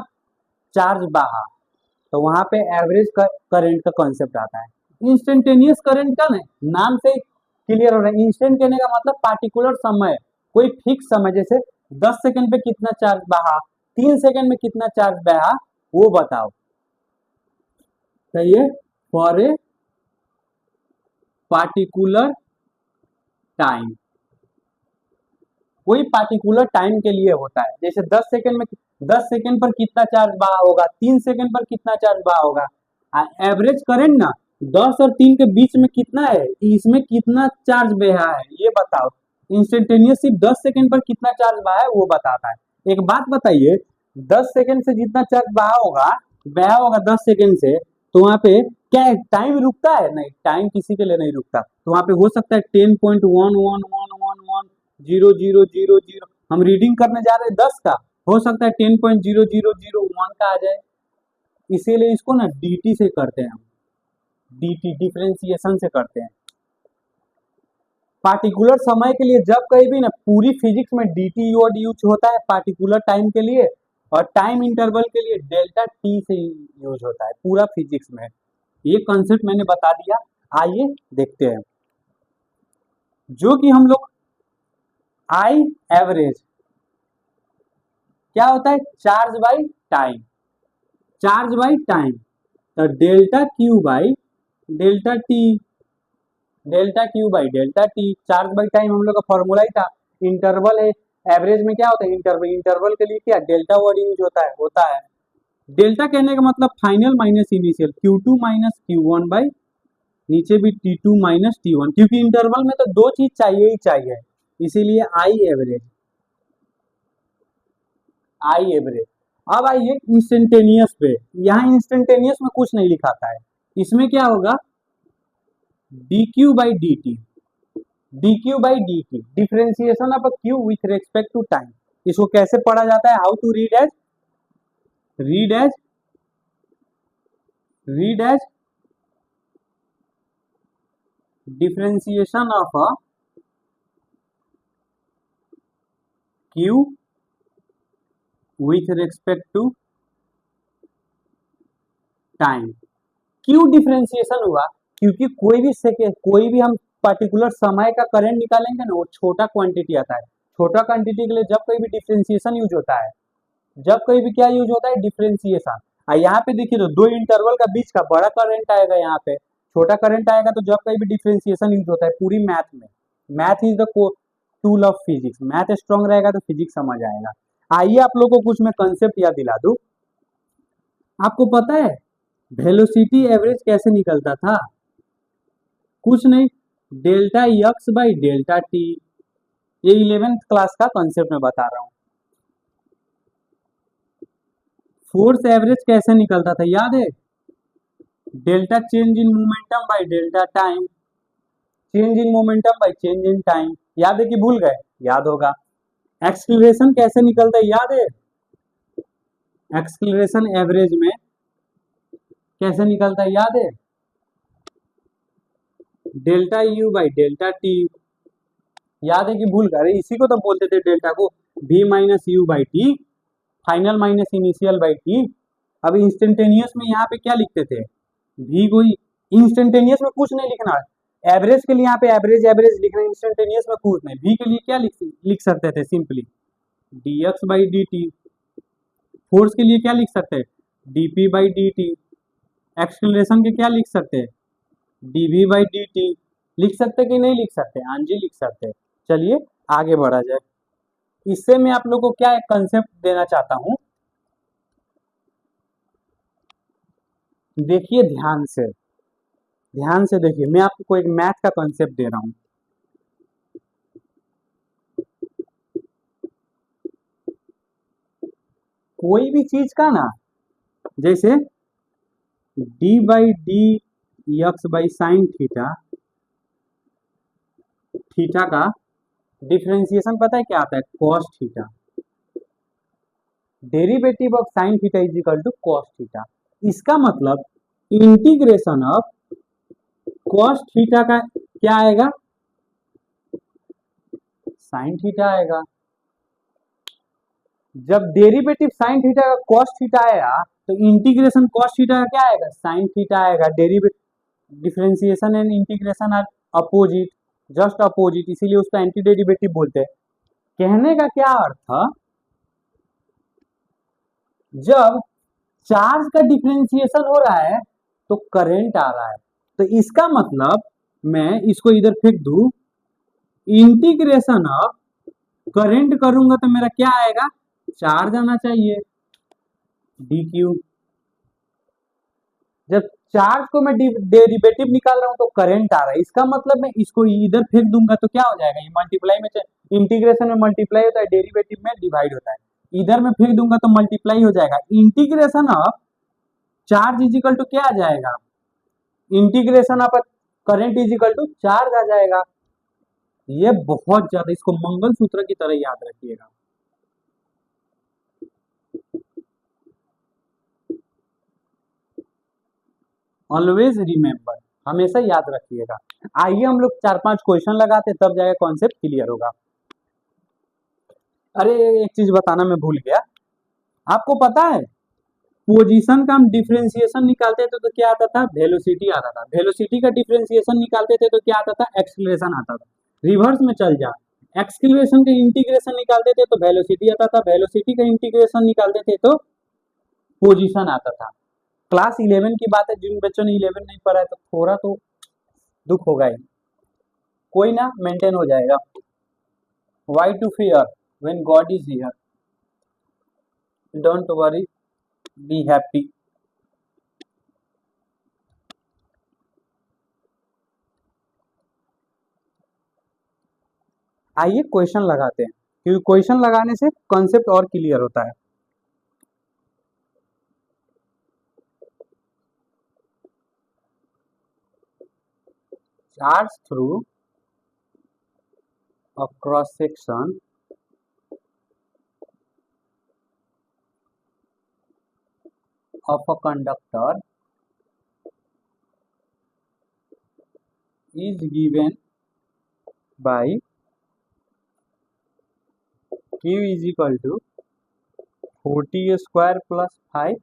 चार्ज बहा, तो वहां पे एवरेज करंट का कॉन्सेप्ट आता है। इंस्टेंटेनियस करंट का नाम से क्लियर हो रहा है। इंस्टेंट कहने का मतलब पार्टिकुलर समय, कोई फिक्स समय, जैसे 10 सेकेंड पे कितना चार्ज बहा, 3 सेकेंड में कितना चार्ज बहा, वो बताओ। सही है, फॉर ए पार्टिकुलर टाइम, कोई पार्टिकुलर टाइम के लिए होता है। जैसे 10 सेकेंड में 10 सेकेंड पर कितना चार्ज बहा होगा, 3 सेकेंड पर कितना चार्ज बहा होगा। एवरेज करंट ना 10 और 3 के बीच में कितना है, इसमें कितना चार्ज बहा है, ये बताओ। इंस्टेंटेनियस सिर्फ 10 सेकेंड पर कितना चार्ज बहा है वो बताता है। एक बात बताइए, 10 सेकेंड से जितना चार्ज बहा होगा 10 सेकेंड से, तो वहां पे क्या है, टाइम रुकता है? नहीं, टाइम किसी के लिए नहीं रुकता। तो वहां पे हो सकता है 10.111110 हम रीडिंग करने जा रहे हैं 10 का, हो सकता है 10.0001 का आ जाए। इसीलिए इसको ना dt से करते हैं हम, dt डिफरेंशिएशन से करते हैं। पार्टिकुलर समय के लिए जब कहीं भी ना पूरी फिजिक्स में dt वर्ड यूज होता है पार्टिकुलर टाइम के लिए, और टाइम इंटरवल के लिए डेल्टा टी से यूज होता है पूरा फिजिक्स में। ये कॉन्सेप्ट मैंने बता दिया, आइए देखते हैं। जो कि हम लोग आई एवरेज क्या होता है? Charge by time, charge by time. तो delta Q by delta T, delta Q by delta T, charge by time हम लोग का फॉर्मूला ही था। इंटरवल है, एवरेज में क्या होता है? इंटरवल, इंटरवल के लिए क्या डेल्टा वर्ड यूज होता है। डेल्टा कहने का मतलब final minus initial, Q2 minus Q1 by नीचे भी T2 माइनस T1, क्योंकि इंटरवल में तो दो चीज चाहिए ही चाहिए, इसीलिए आई एवरेज। I average. अब आइए इंस्टेंटेनियस पे। यहाँ इंस्टेंटेनियस में कुछ नहीं लिखाता है, इसमें क्या होगा? dq by dt, dq by dt, differentiation of q with respect to time. इसको कैसे पढ़ा जाता है? How to read as, read as read as differentiation of q with respect to time. क्यों डिफरेंशिएशन हुआ? क्योंकि कोई भी हम पर्टिकुलर समय का करंट निकालेंगे ना, वो छोटा क्वांटिटी आता है। छोटा क्वांटिटी के लिए जब कोई भी डिफरेंशिएशन यूज होता है, जब कोई भी क्या यूज होता है? डिफरेंशिएशन। यहाँ पे देखिए तो दो इंटरवल का बीच का बड़ा करंट आएगा, यहाँ पे छोटा करंट आएगा। तो जब कहीं भी डिफरेंशिएशन यूज होता है पूरी मैथ में, math is the tool of physics, math strong रहेगा तो फिजिक्स समझ आएगा। आइए आप लोग को कुछ मैं कंसेप्ट याद दिला दूं। आपको पता है वेलोसिटी एवरेज कैसे निकलता था? कुछ नहीं, delta x by delta T. ये 11th क्लास का कॉन्सेप्ट मैं बता रहा हूँ। फोर्स एवरेज कैसे निकलता था याद है? Delta change in momentum by delta time, change in momentum by change in time. याद है कि भूल गए? याद होगा। एक्सीलरेशन कैसे निकलता है याद है? एक्सीलरेशन एवरेज में कैसे निकलता है याद है? Delta U by delta T. याद है कि भूल गए? इसी को तो बोलते थे डेल्टा को v minus you by T final minus initial by T. अब इंस्टेंटेनियस में यहाँ पे क्या लिखते थे, भी कोई इंस्टेंटेनियस में कुछ नहीं लिखना है, एवरेज के लिए यहाँ पे एवरेज एवरेज लिखना है, इंस्टेंटेनियस में कुछ नहीं। भी के लिए क्या लिख सकते थे, simply dx by D T. Force के लिए क्या लिख सकते हैं, dp by D T. Acceleration के क्या लिख सकते हैं, dv बाई डी टी। लिख सकते कि नहीं लिख सकते, हाँ जी लिख सकते हैं। चलिए आगे बढ़ा जाए। इससे मैं आप लोगों को क्या एक कंसेप्ट देना चाहता हूं, देखिए ध्यान से देखिए, मैं आपको एक मैथ का कंसेप्ट दे रहा हूं। कोई भी चीज का ना, जैसे D by D X by sine theta, theta का डिफरेंशिएशन पता है क्या आता है, cos theta. Derivative of sine theta is equal to cos theta. इसका मतलब इंटीग्रेशन ऑफ कॉस थीटा का क्या आएगा, साइन थीटा आएगा। जब डेरिवेटिव साइन थीटा का कॉस थीटा आएगा तो इंटीग्रेशन कॉस थीटा का क्या आएगा, साइन थीटा आएगा। Differentiation and integration are opposite, just opposite, इसीलिए उसका एंटी डेरिवेटिव बोलते हैं। कहने का क्या अर्थ है, जब चार्ज का डिफरेंशिएशन हो रहा है तो करंट आ रहा है, तो इसका मतलब मैं इसको इधर फेंक दूं, इंटीग्रेशन ऑफ करंट करूंगा तो मेरा क्या आएगा, चार्ज आना चाहिए, dq। जब चार्ज को मैं डेरिवेटिव निकाल रहा हूं तो करंट आ रहा है, इसका मतलब मैं इसको इधर फेंक दूंगा तो क्या हो जाएगा, ये मल्टीप्लाई में, इंटीग्रेशन में मल्टीप्लाई होता है, डेरिवेटिव में डिवाइड होता है। इधर में फेंक दूंगा तो मल्टीप्लाई हो जाएगा। Integration of charge is equal to क्या आ जाएगा, integration of current is equal to charge आ जाएगा। ये बहुत ज्यादा, इसको मंगलसूत्र की तरह याद रखिएगा। ऑलवेज रिमेंबर, हमेशा याद रखिएगा। आइए हम लोग 4-5 क्वेश्चन लगाते, तब जाएगा कॉन्सेप्ट क्लियर होगा। अरे एक चीज बताना मैं भूल गया, आपको पता है पोजीशन का हम डिफरेंशिएशन निकालते थे तो क्या आता था, वेलोसिटी आता था। वेलोसिटी का डिफरेंशिएशन निकालते थे तो क्या आता था, एक्सेलरेशन आता था। रिवर्स में चल जा, एक्सेलरेशन का इंटीग्रेशन निकालते थे तो वेलोसिटी आता था, वेलोसिटी का इंटीग्रेशन निकालते थे तो पोजीशन आता था। क्लास 11 की बात है, जिन बच्चों ने 11 नहीं पढ़ा है तो थोड़ा तो दुख होगा ही, कोई ना, मेंटेन हो जाएगा। Why to fear when God is here, don't worry, be happy. आइए क्वेश्चन लगाते हैं, क्योंकि क्वेश्चन लगाने से कॉन्सेप्ट और क्लियर होता है। Charge through a cross section of a conductor is given by Q is equal to 40 square plus 5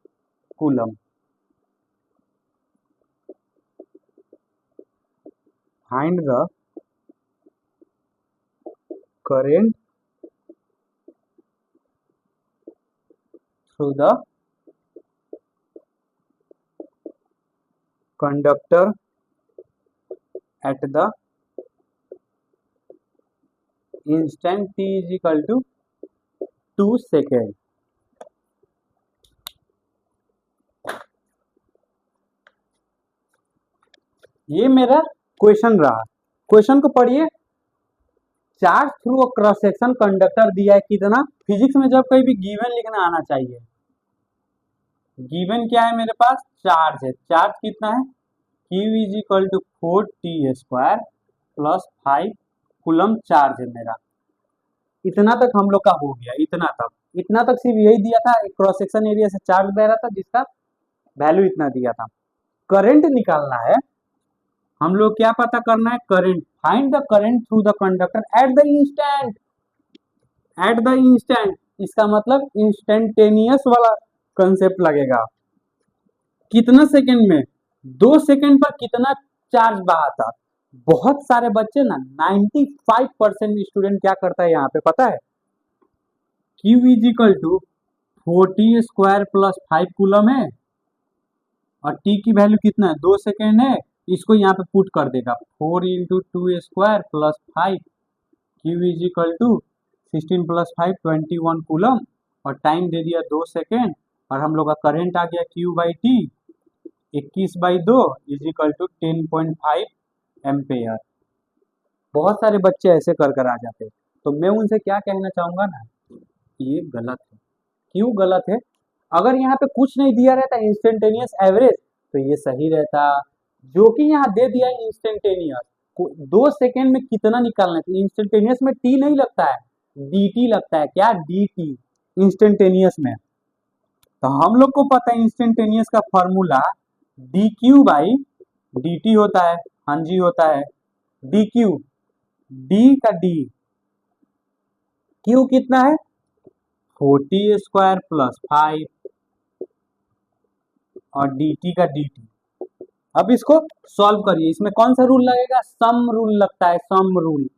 coulomb. Find the current through the conductor at the instant t is equal to 2 second. ये मेरा question रहा, question को पढ़िए। Charge through cross section conductor दिया है कितना, physics में जब कहीं भी गिवन लिखना आना चाहिए। गिवन क्या है मेरे पास, चार्ज है। चार्ज कितना है, Q is equal to 4t square plus 5 coulomb charge है मेरा। इतना तक हम लोग का हो गया, इतना तक सिर्फ यही दिया था, क्रॉस सेक्शन एरिया से चार्ज बह रहा था जिसका वैल्यू इतना दिया था। करंट निकालना है, हम लोग क्या पता करना है, current. Find the current through the conductor at the instant इसका मतलब इंस्टेंटेनियस वाला कंसेप्ट लगेगा। कितना सेकंड में, 2 सेकंड पर कितना चार्ज बहा था। बहुत सारे बच्चे ना 95% स्टूडेंट क्या करता है यहाँ पे पता है, Q is equal to 40² plus 5 coulomb है और T की वैल्यू कितना है, 2 सेकेंड है। इसको यहाँ पे पुट कर देगा 4 × 2² plus 5, Q is equal to 16 plus 5 21 coulomb और टाइम दे दिया 2 सेकेंड और हम लोग का करंट आ गया Q/T 21/2 is equal to 10.5 ampere. बहुत सारे बच्चे ऐसे कर कर आ जाते हैं, तो मैं उनसे क्या कहना चाहूंगा ना, ये गलत है। क्यों गलत है? अगर यहाँ पे कुछ नहीं दिया रहता इंस्टेंटेनियस एवरेज तो ये सही रहता। जो कि यहाँ दे दिया इंस्टेंटेनियस, 2 सेकेंड में कितना निकालना है, इंस्टेंटेनियस में टी नहीं लगता है, dt लगता है। क्या, dt इंस्टेंटेनियस में। तो हम लोग को पता है इंस्टेंटेनियस का फॉर्मूला dq/dt होता है। हाँ जी होता है dq, d का d, q कितना है 40² प्लस 5 और dt का dt। अब इसको सॉल्व करिए, इसमें कौन सा रूल लगेगा, सम रूल लगता है, sum rule.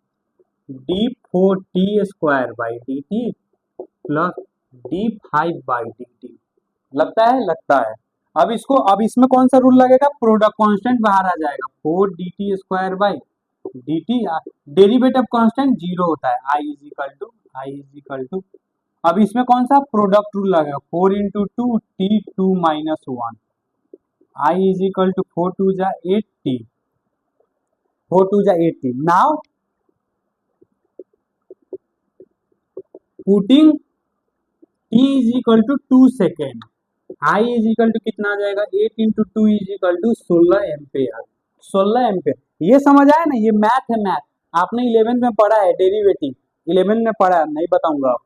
d4t²/dt plus d5/dt लगता है, लगता है। अब इसको, अब इसमें कौन सा रूल लगेगा, प्रोडक्ट कांस्टेंट बाहर आ जाएगा, 4dt²/dt, डेरिवेटिव कांस्टेंट 0 होता है, i इज इक्वल टू। अब इसमें कौन सा प्रोडक्ट रूल लगेगा, 4 × 2 t2 - 1, i is equal to 4 2 जा 8t, 4 2 जा 8t। Now putting t is equal to 2 second, i is equal to कितना आ जाएगा, 8 × 2 is equal to 16 ampere, 16 ampere. ये समझ आया ना, ये मैथ है, मैथ आपने 11th में पढ़ा है, डेरिवेटिव 11th में पढ़ा है, नहीं बताऊंगा।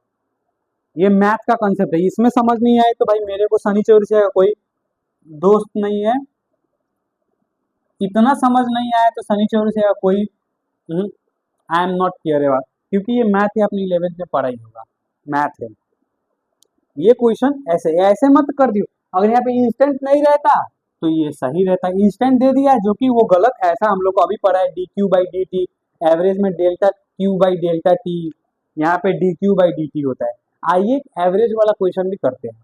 ये मैथ का कंसेप्ट है, इसमें समझ नहीं आए तो भाई मेरे को शनि चौरसिया का कोई दोस्त नहीं है, इतना समझ नहीं आया तो शनि चौरसिया का कोई, आई एम नॉट क्लियर है, क्योंकि ये मैथ है, अपनी 11th में पढ़ा ही होगा, मैथ है। ये क्वेश्चन ऐसे ऐसे मत कर दियो, अगर यहाँ पे इंस्टेंट नहीं रहता तो ये सही रहता, इंस्टेंट दे दिया जो कि वो गलत। ऐसा हम लोग को अभी पढ़ा है dq/dt, एवरेज में डेल्टा q/डेल्टा t, यहाँ पे dq/dt होता है। आइए एवरेज वाला क्वेश्चन भी करते हैं,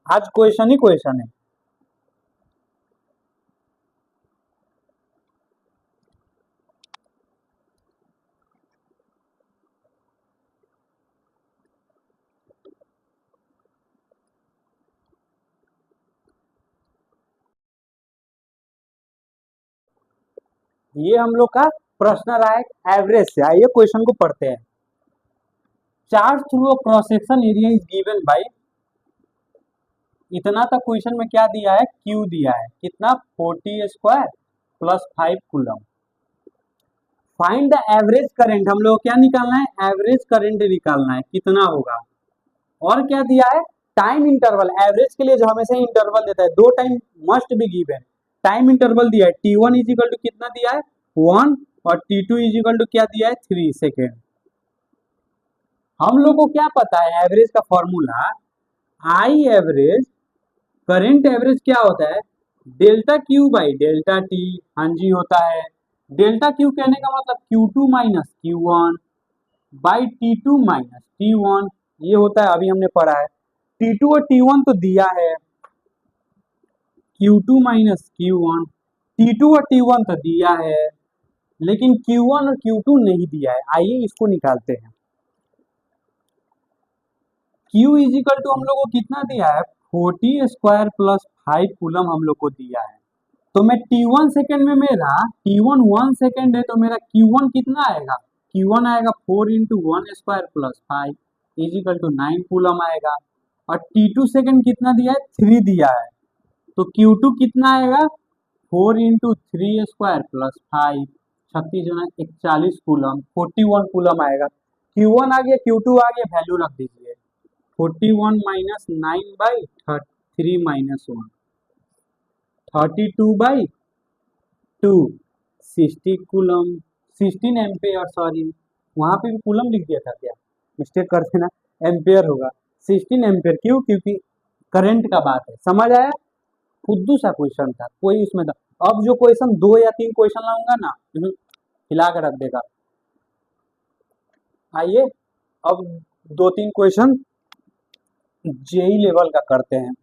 आज क्वेश्चन ही क्वेश्चन है। ये हम लोग का प्रश्न रहा है एवरेज से। आइए क्वेश्चन को पढ़ते हैं। Charge through a cross section area is given bye, इतना तक क्वेश्चन में क्या दिया है, Q दिया है, कितना 40² plus 5 coulomb. Find the average current, हम लोग क्या निकालना है, एवरेज करंट निकालना है, कितना होगा। और क्या दिया है, टाइम इंटरवल। एवरेज के लिए जो हमेशा इंटरवल देता है, 2 time must be given. Time interval दिया है, t1 इज इक्वल टू कितना दिया है 1 और t2 इज इक्वल टू क्या दिया है 3 सेकेंड। हम लोग को क्या पता है एवरेज का formula, I average, current average क्या होता है, डेल्टा Q/डेल्टा T। हाँ जी होता है। डेल्टा Q कहने का मतलब Q2 - Q1 by T2 - T1, ये होता है, अभी हमने पढ़ा है। T2 और T1 तो दिया है, Q2 - Q1, T2 और T1 तो दिया है, लेकिन Q1 और Q2 नहीं दिया है। आइए इसको निकालते हैं। Q इज इक्वल टू हम लोग को कितना दिया है, 40² प्लस 5 कूलम हम लोग को दिया है। तो मैं T1 सेकेंड में, मेरा T1 1 सेकेंड है, तो मेरा Q1 कितना आएगा, Q1 आएगा 4 × 1² plus 5 is equal to 9 coulomb आएगा। और T2 सेकेंड कितना दिया है, 3 दिया है, तो Q2 कितना आएगा 4 × 3² प्लस 5, 36 × 41 कूलम, 41 कूलम आएगा। Q1 आ गया, Q2 आ गया, वैल्यू रख दीजिए 41 - 9/3 - 1, 32/2, 60 कूलम, 16 एम्पेयर, सॉरी वहां पे भी कूलम लिख दिया था क्या, मिस्टेक कर देना, एम्पेयर होगा। 16 एम्पेयर, क्यों, क्योंकि करंट का बात है, समझ आया। खुद्दू सा क्वेश्चन था, कोई उसमें था। अब जो क्वेश्चन 2 या 3 क्वेश्चन लाऊंगा ना, हिला के रख देगा। आइए अब 2-3 क्वेश्चन जेई लेवल का करते हैं।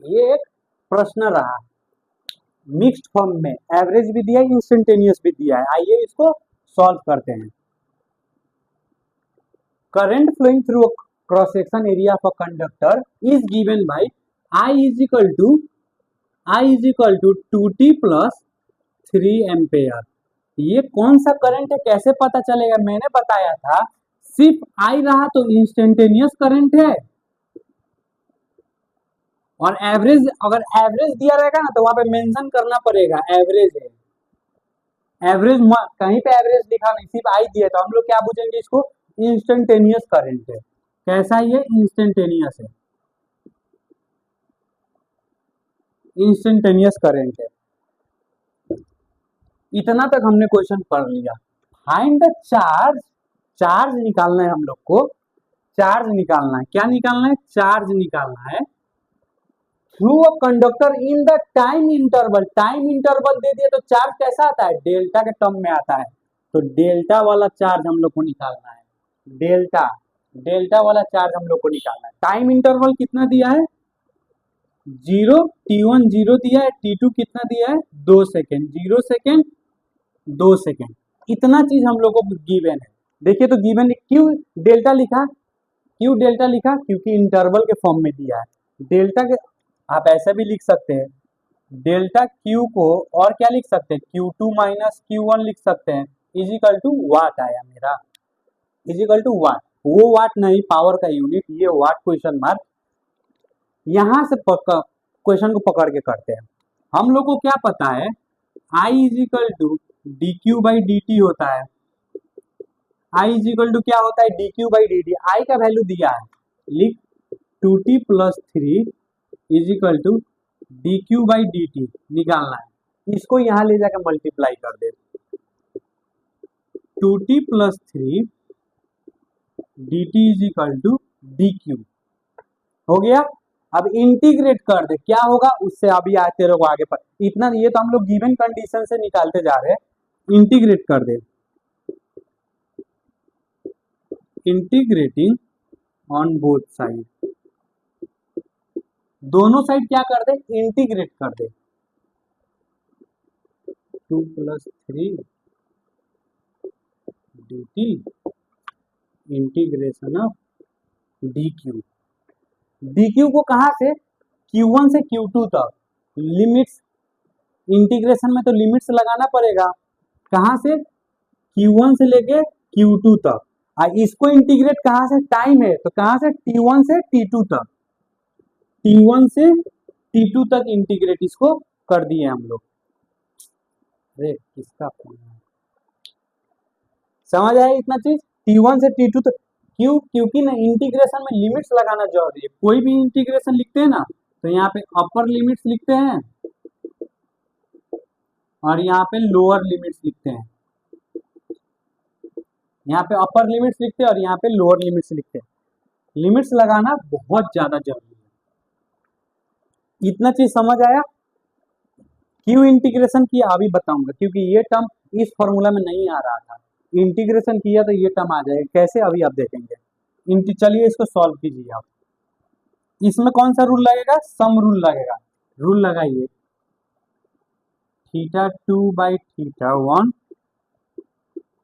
ये एक प्रश्न रहा, मिक्स्ड फॉर्म में, एवरेज भी दिया है, इंस्टेंटेनियस भी दिया है। आइए इसको सॉल्व करते हैं। Current flowing through cross section area of a conductor is given by I is equal to 2t plus 3 ampere. ये कौन सा करंट है, कैसे पता चलेगा? मैंने बताया था सिर्फ आई रहा तो इंस्टेंटेनियस करंट है, और एवरेज, अगर एवरेज दिया रहेगा ना तो वहां पे मेंशन करना पड़ेगा एवरेज है। एवरेज कहीं पे एवरेज लिखा नहीं, सिर्फ आई दिया, तो हम लोग क्या पूछेंगे इसको, इंस्टेंटेनियस करंट है। कैसा है ये, इंस्टेंटेनियस है, इंस्टेंटेनियस करंट है। इतना तक हमने क्वेश्चन पढ़ लिया। फाइंड द चार्ज, चार्ज निकालना है हम लोग को, चार्ज निकालना है। क्या निकालना है, चार्ज निकालना है through a conductor in the time interval. Time interval दे दिया तो चार्ज कैसा आता है, डेल्टा के टर्म में आता है, तो डेल्टा वाला चार्ज हम लोग को निकालना है। डेल्टा, डेल्टा वाला चार्ज हम लोग को निकालना है। टाइम इंटरवल कितना दिया है, 0, t1 0 दिया है, t2 कितना दिया है, 2 सेकेंड, 0 सेकेंड 2 सेकेंड, इतना चीज हम लोग को गिवन है। देखिए तो गिवन क्यों डेल्टा लिखा, क्यों डेल्टा लिखा, क्योंकि इंटरवल के फॉर्म में दिया है। डेल्टा के आप ऐसे भी लिख सकते हैं, डेल्टा क्यू को और क्या लिख सकते हैं, Q2 माइनस Q1 लिख सकते हैं, इजिकल टू वाट आया मेरा, इजिकल टू वाट। वो वाट नहीं, पावर का यूनिट, ये वाट क्वेश्चन मार्क। यहां से क्वेश्चन को पकड़ के करते हैं। हम लोग को क्या पता है, I is equal to D Q by D T होता है। आई इजिकल टू क्या होता है, D Q by D T. I का वैल्यू दिया है, लिख 2t plus 3 is equal to D Q by D T निकालना है। इसको यहां ले जाकर मल्टीप्लाई कर दे, 2t plus 3 D T is equal to D Q हो गया। अब इंटीग्रेट कर दे, क्या होगा उससे, अभी आते रहो आगे पर। इतना ये तो हम लोग गिवन कंडीशन से निकालते जा रहे हैं। इंटीग्रेट कर दे, इंटीग्रेटिंग ऑन बोथ साइड, दोनों साइड क्या कर दे, इंटीग्रेट कर दे। 2 plus 3 D T integration of D Q. D Q को कहां से, Q1 से Q2 तक, लिमिट्स, इंटीग्रेशन में तो लिमिट्स लगाना पड़ेगा। कहां से, Q1 से लेके Q2 तक। इसको इंटीग्रेट कहां से, टाइम है तो कहां से, T1 से T2 तक, T1 से T2 तक इंटीग्रेट इसको कर दिए हम लोग। अरे किसका फोन है, समझ आया इतना चीज, T1 से T2 तक। क्यों, क्योंकि ना इंटीग्रेशन में लिमिट्स लगाना जरूरी है। कोई भी इंटीग्रेशन लिखते हैं ना तो यहाँ पे अपर लिमिट्स लिखते हैं और यहाँ पे लोअर लिमिट्स लिखते हैं। यहाँ पे अपर लिमिट्स लिखते हैं और यहाँ पे लोअर लिमिट्स लिखते हैं। लिमिट्स लगाना बहुत ज्यादा जरूरी है। इतना चीज समझ आया। क्यों इंटीग्रेशन किया अभी बताऊंगा, क्योंकि ये टर्म इस फॉर्मूला में नहीं आ रहा था। इंटीग्रेशन किया तो ये टर्म आ जाएगा, कैसे अभी आप देखेंगे। चलिए इसको सॉल्व कीजिए आप। इसमें कौन सा रूल लगेगा, सम रूल लगेगा। रूल लगाइए, θ2 by θ1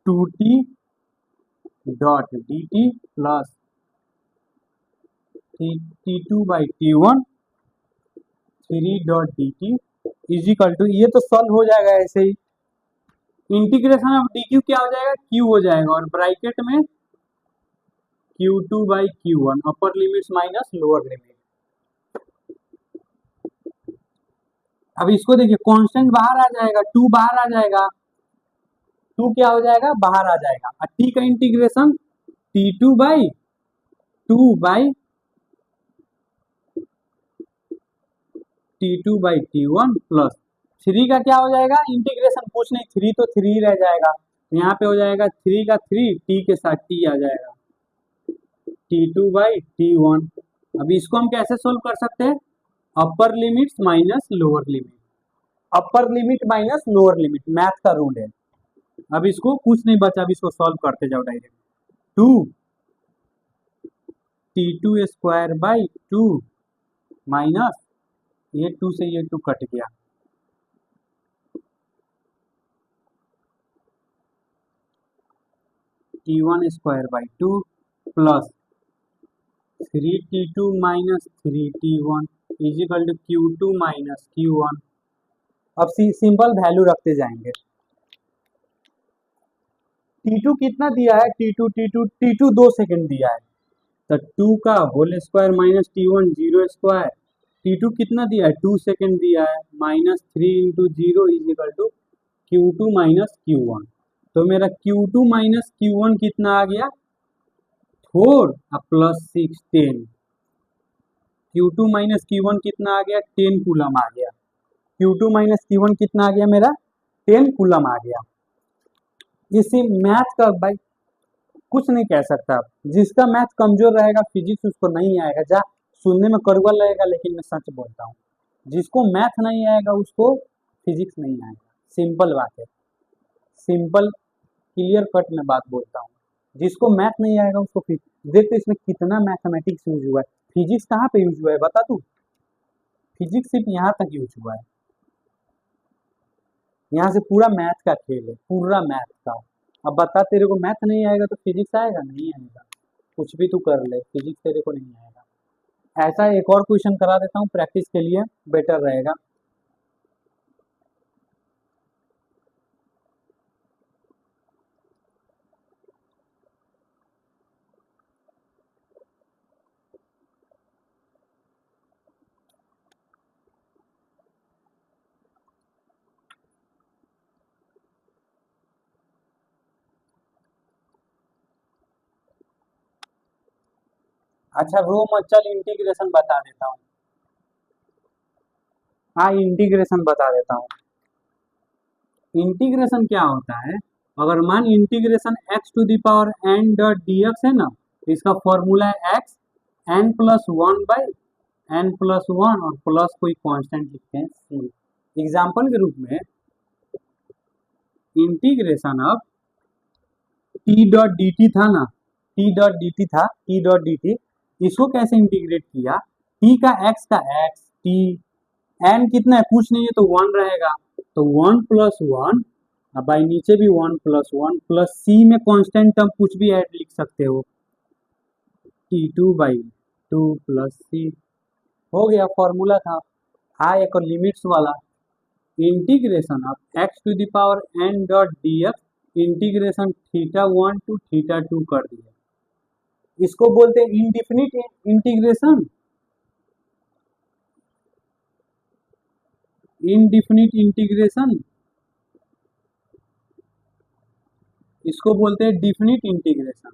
2t dot D T plus T2 by T1 3 dot D T is equal to, ये तो सॉल्व हो जाएगा ऐसे ही। इंटीग्रेशन ऑफ डी क्यू क्या हो जाएगा, क्यू हो जाएगा, और ब्रैकेट में Q2 by Q1, upper limits minus lower limit. अब इसको देखिए, कांस्टेंट बाहर आ जाएगा, 2 बाहर आ जाएगा, 2 क्या हो जाएगा, बाहर आ जाएगा। और टी का integration T2 by T1 plus 3 का क्या हो जाएगा इंटीग्रेशन, कुछ नहीं, 3 तो 3 ही रह जाएगा, यहाँ पे हो जाएगा 3 का 3, टी के साथ टी आ जाएगा, T2/T1। अब इसको हम कैसे सोल्व कर सकते हैं, upper limit minus lower limit, upper limit minus lower limit, math का रूल है। अब इसको कुछ नहीं बचा, अब इसको सॉल्व करते जाओ डायरेक्ट, 2T2² 2 माइनस ये 2 से ये 2 कट गया, T1² 2 plus 3T2 minus 3T1 is equal to Q2 minus Q1। अब सिंपल वैल्यू रखते जाएंगे। T2 कितना दिया है, T2 2 सेकंड दिया है, तो 2 का whole square minus T1 0 square, T2 कितना दिया है 2 सेकंड दिया है, minus 3 into 0 is equal to Q2 minus Q1। तो मेरा Q2 माइनस Q1 कितना आ गया 4 प्लस 6 10, Q2 माइनस Q1 कितना आ गया 10 कूलम आ गया, Q2 माइनस Q1 कितना आ गया मेरा 10 कूलम आ गया। इसी मैथ का भाई कुछ नहीं कह सकता, जिसका मैथ कमजोर रहेगा फिजिक्स उसको नहीं आएगा, जा सुनने में कड़वा लगेगा लेकिन मैं सच बोलता हूँ, जिसको मैथ नहीं आएगा उसको फिजिक्स नहीं आएगा, सिंपल बात है, सिंपल क्लियर कट में बात बोलता हूँ, जिसको मैथ नहीं आएगा उसको देखते इसमें कितना मैथमेटिक्स यूज हुआ है, फिजिक्स कहाँ पे यूज हुआ है बता तू, फिजिक्स सिर्फ यहाँ तक यूज हुआ है, यहाँ से पूरा मैथ का खेल है, पूरा मैथ का। अब बता तेरे को मैथ नहीं आएगा तो फिजिक्स आएगा, नहीं आएगा, कुछ भी तू कर ले फिजिक्स तेरे को नहीं आएगा। ऐसा एक और क्वेश्चन करा देता हूँ प्रैक्टिस के लिए, बेटर रहेगा। अच्छा रो मत, चल इंटीग्रेशन बता देता हूँ, हाँ इंटीग्रेशन बता देता हूँ। इंटीग्रेशन क्या होता है, अगर मान integration x to the power n dot dx है ना, तो इसका फॉर्मूला है x n+1/n+1 और प्लस कोई कांस्टेंट लिखते हैं c। एग्जाम्पल के रूप में integration of t dot dt था ना, t डॉट dt, इसको कैसे इंटीग्रेट किया, t का x का x, t n कितना है कुछ नहीं है तो 1 रहेगा, तो 1+1, अब भाई नीचे भी 1+1 प्लस c में कांस्टेंट टर्म कुछ भी ऐड लिख सकते हो, T2/2 प्लस c हो गया, फॉर्मूला था। हाँ एक और लिमिट्स वाला, integration of x to the power n dot dx integration θ1 to θ2 कर दिया, इसको बोलते हैं इंडिफिनिट इंटीग्रेशन, इनडिफिनिट इंटीग्रेशन, इसको बोलते हैं डिफिनिट इंटीग्रेशन।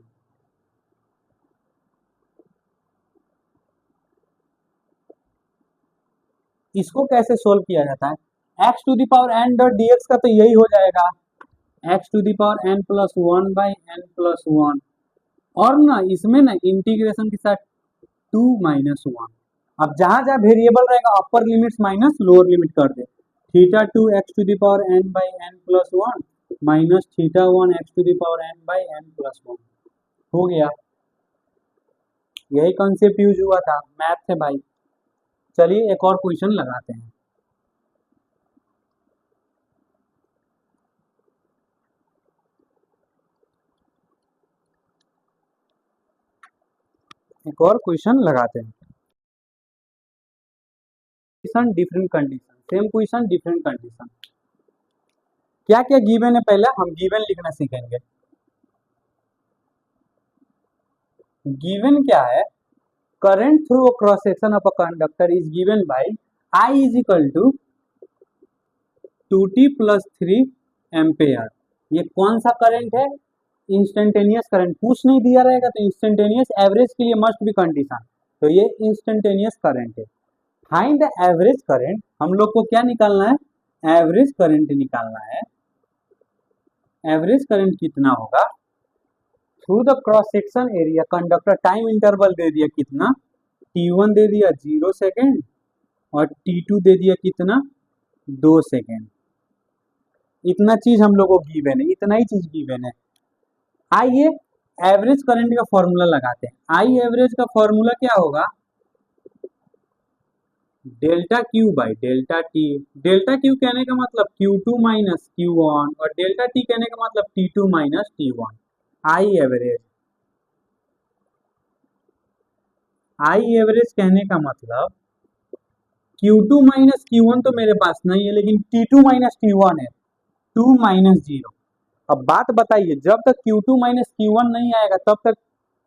इसको कैसे सोल्व किया जाता है, x to the power n dot dx का तो यही हो जाएगा x to the power n+1/n+1, और ना इसमें ना इंटीग्रेशन के साथ 2-1, अब जहां जहां वेरिएबल रहेगा upper limits minus lower limit कर दे, θ2 x to the power n/n+1 minus θ1 x to the power n/n+1 हो गया, यही कॉन्सेप्ट यूज हुआ था, मैथ से भाई। चलिए एक और क्वेश्चन लगाते हैं, एक और क्वेश्चन लगाते हैं, different condition, same question different condition, क्या क्या गिवन है पहले हम गिवन लिखना सीखेंगे। गिवन क्या है, current through cross section of a conductor is given by I is equal to 2t + 3 ampere, ये कौन सा करंट है इंस्टेंटेनियस करंट कुछ नहीं दिया रहेगा तो इंस्टेंटेनियस एवरेज के लिए मस्ट भी कंडीशन, तो ये इंस्टेंटेनियस करंट है। फाइंड द एवरेज करंट, हम लोग को क्या निकालना है, एवरेज करंट निकालना है। एवरेज करंट कितना होगा through the cross section area conductor, time interval दे दिया कितना, T1 दे दिया 0 सेकेंड और T2 दे दिया कितना 2 सेकेंड। इतना चीज हम लोग को गिवन है, इतना ही चीज गिवन है। आइए एवरेज करंट का फॉर्मूला लगाते हैं। आई एवरेज का फॉर्मूला क्या होगा, delta Q by delta T. Delta Q कहने का मतलब Q2 माइनस Q1 और डेल्टा टी कहने का मतलब T2 minus T1। I average, I average कहने का मतलब Q2 माइनस Q1 तो मेरे पास नहीं है, लेकिन T2 माइनस T1 है, 2 माइनस 0। अब बात बताइए, जब तक Q2 माइनस Q1 नहीं आएगा तब तक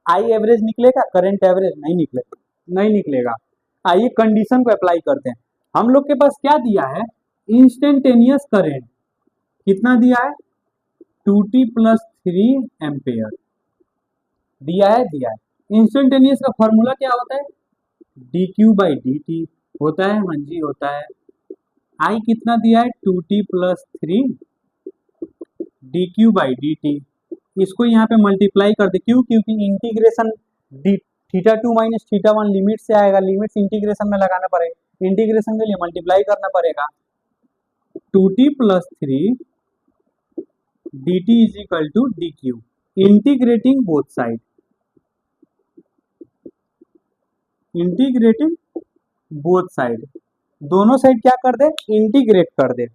आई एवरेज निकलेगा, करंट एवरेज नहीं निकलेगा, नहीं निकलेगा। आइए कंडीशन को अप्लाई करते हैं। हम लोग के पास क्या दिया है, इंस्टेंटेनियस करंट कितना दिया है 2t प्लस 3 एम्पेयर दिया है। इंस्टेंटेनियस का फॉर्मूला क्या होता है, D Q by D T होता है, हाँ जी होता है। आई कितना दिया है 2t plus 3 D Q by D T, इसको यहाँ पे मल्टीप्लाई कर दे, क्यों, क्योंकि integration D theta 2 minus theta 1 limit से आएगा, लिमिट्स इंटीग्रेशन में लगाना पड़ेगा, इंटीग्रेशन के लिए मल्टीप्लाई करना पड़ेगा। 2t plus 3 D T is equal to D Q, integrating both side, integrating both side, दोनों साइड क्या कर दे, इंटीग्रेट कर दे।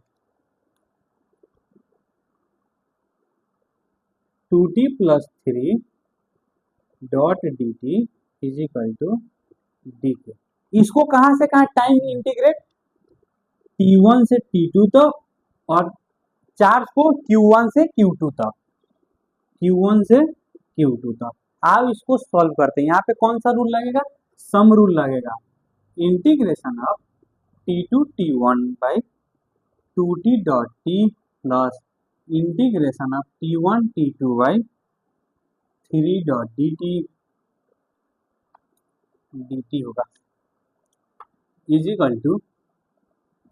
2t plus 3 dot D T is equal to D Q. इसको कहां से कहां टाइम इंटीग्रेट, T1 से T2 तक और चार्ज को Q1 से Q2 तक, Q1 से Q2 तक। आप इसको सॉल्व करते हैं, यहाँ पे कौन सा रूल लगेगा, सम रूल लगेगा। Integration of T2 T1 by 2t dot T plus integration of T1 T2 by 3 dot dt होगा is equal to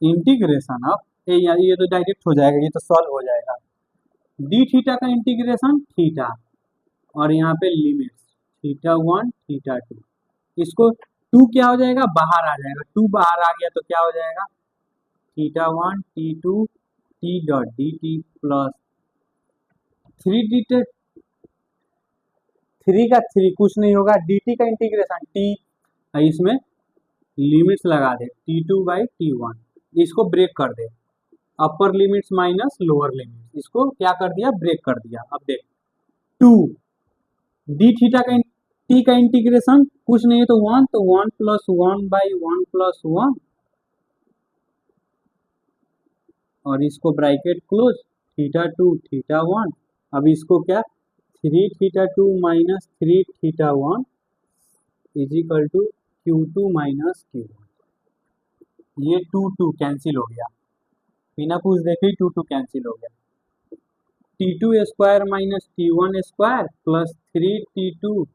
integration of ये तो डायरेक्ट हो जाएगा, ये तो सॉल्व हो जाएगा। डी थीटा का इंटीग्रेशन थीटा और यहाँ पे लिमिट्स थीटा 1 थीटा 2, इसको 2 क्या हो जाएगा, बाहर आ जाएगा, 2 बाहर आ गया तो क्या हो जाएगा theta 1 T2 T dot D T plus 3 3 का 3 कुछ नहीं होगा, डी टी का इंटीग्रेशन टी, इसमें लिमिट्स लगा दे T2/T1, इसको ब्रेक कर दे, upper limits minus lower limits, इसको क्या कर दिया, ब्रेक कर दिया। अब देख 2 डी थीटा का टी का इंटीग्रेशन कुछ नहीं है तो 1, तो 1+1/1+1 और इसको ब्रैकेट क्लोज थीटा 2 थीटा 1। अब इसको क्या 3 theta 2 minus 3 theta 1 is equal to Q2 minus Q1। ये 2 कैंसिल हो गया, बिना कुछ देखे 2 कैंसिल हो गया। T2 square minus T1 square plus 3T2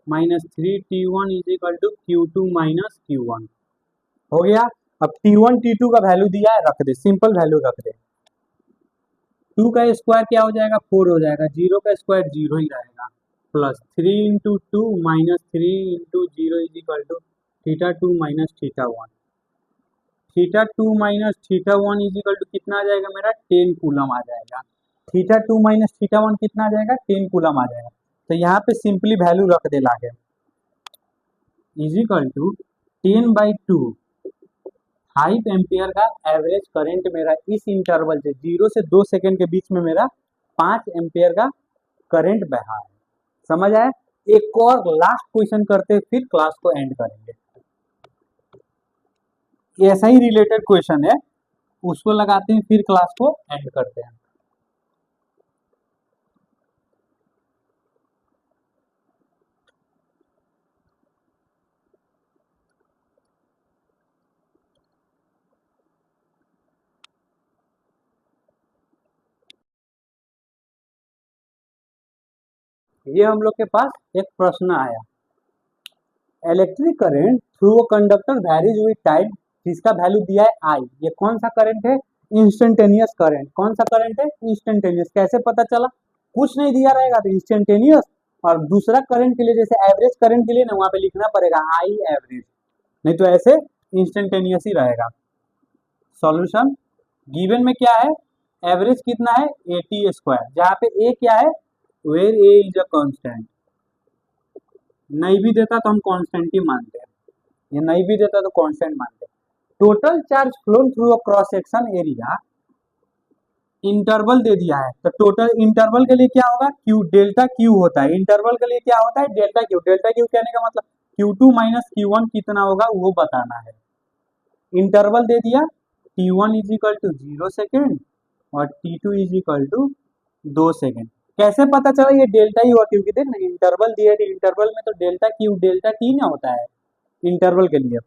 minus 3T1 is equal to Q2 minus Q1 हो गया। अब T1 T2 का वैल्यू दिया है, रख दे, सिंपल वैल्यू रख दे। 2 का स्क्वायर क्या हो जाएगा 4 हो जाएगा, 0 का स्क्वायर 0 ही रहेगा, plus 3 into 2 minus 3 into 0 is equal to theta 2 minus theta 1। Theta 2 minus theta 1 is equal to कितना आ जाएगा मेरा 10 कूलम आ जाएगा। थीटा 2 माइनस थीटा 1 कितना आ जाएगा 10 कूलम आ जाएगा। तो यहाँ पे सिंपली वैल्यू रख दे लाके इज इक्वल टू 10/2 5 एम्पियर का एवरेज करंट मेरा इस इंटरवल से 0 से 2 सेकेंड के बीच में मेरा 5 एम्पियर का करंट बहा है। समझ आया। एक और लास्ट क्वेश्चन करते फिर क्लास को एंड करेंगे। ऐसा ही रिलेटेड क्वेश्चन है, उसको लगाते हैं फिर क्लास को एंड करते हैं। ये हम लोग के पास एक प्रश्न आया, electric current through a conductor varies with time, जिसका वैल्यू दिया है आई। ये कौन सा करंट है? Instantaneous current. कौन सा करंट है? इंस्टेंटेनियस। कैसे पता चला? कुछ नहीं दिया रहेगा तो इंस्टेंटेनियस, और दूसरा करंट के लिए जैसे एवरेज करंट के लिए ना वहां पे लिखना पड़ेगा आई एवरेज, नहीं तो ऐसे इंस्टेंटेनियस ही रहेगा। सॉल्यूशन गिवन में क्या है? एवरेज कितना है? 80 स्क्वायर, जहाँ पे ए क्या है? Where A is a constant. नहीं भी देता तो हम कांस्टेंट ही मानते हैं, ये नहीं भी देता तो कांस्टेंट मानते हैं। Total charge flown through a cross section area, interval दे दिया है तो टोटल इंटरवल के लिए क्या होगा? क्यू, डेल्टा क्यू होता है इंटरवल के लिए। क्या होता है? Delta Q. डेल्टा क्यू कहने का मतलब Q2 माइनस Q1 कितना होगा वो बताना है। इंटरवल दे दिया, T1 is equal to 0 second और T2 is equal to 2 second. कैसे पता चला? ये डेल्टा ही हुआ क्योंकि देख ना इंटरवल दिया है, इंटरवल में तो डेल्टा क्यू डेल्टा टी ना होता है इंटरवल के लिए।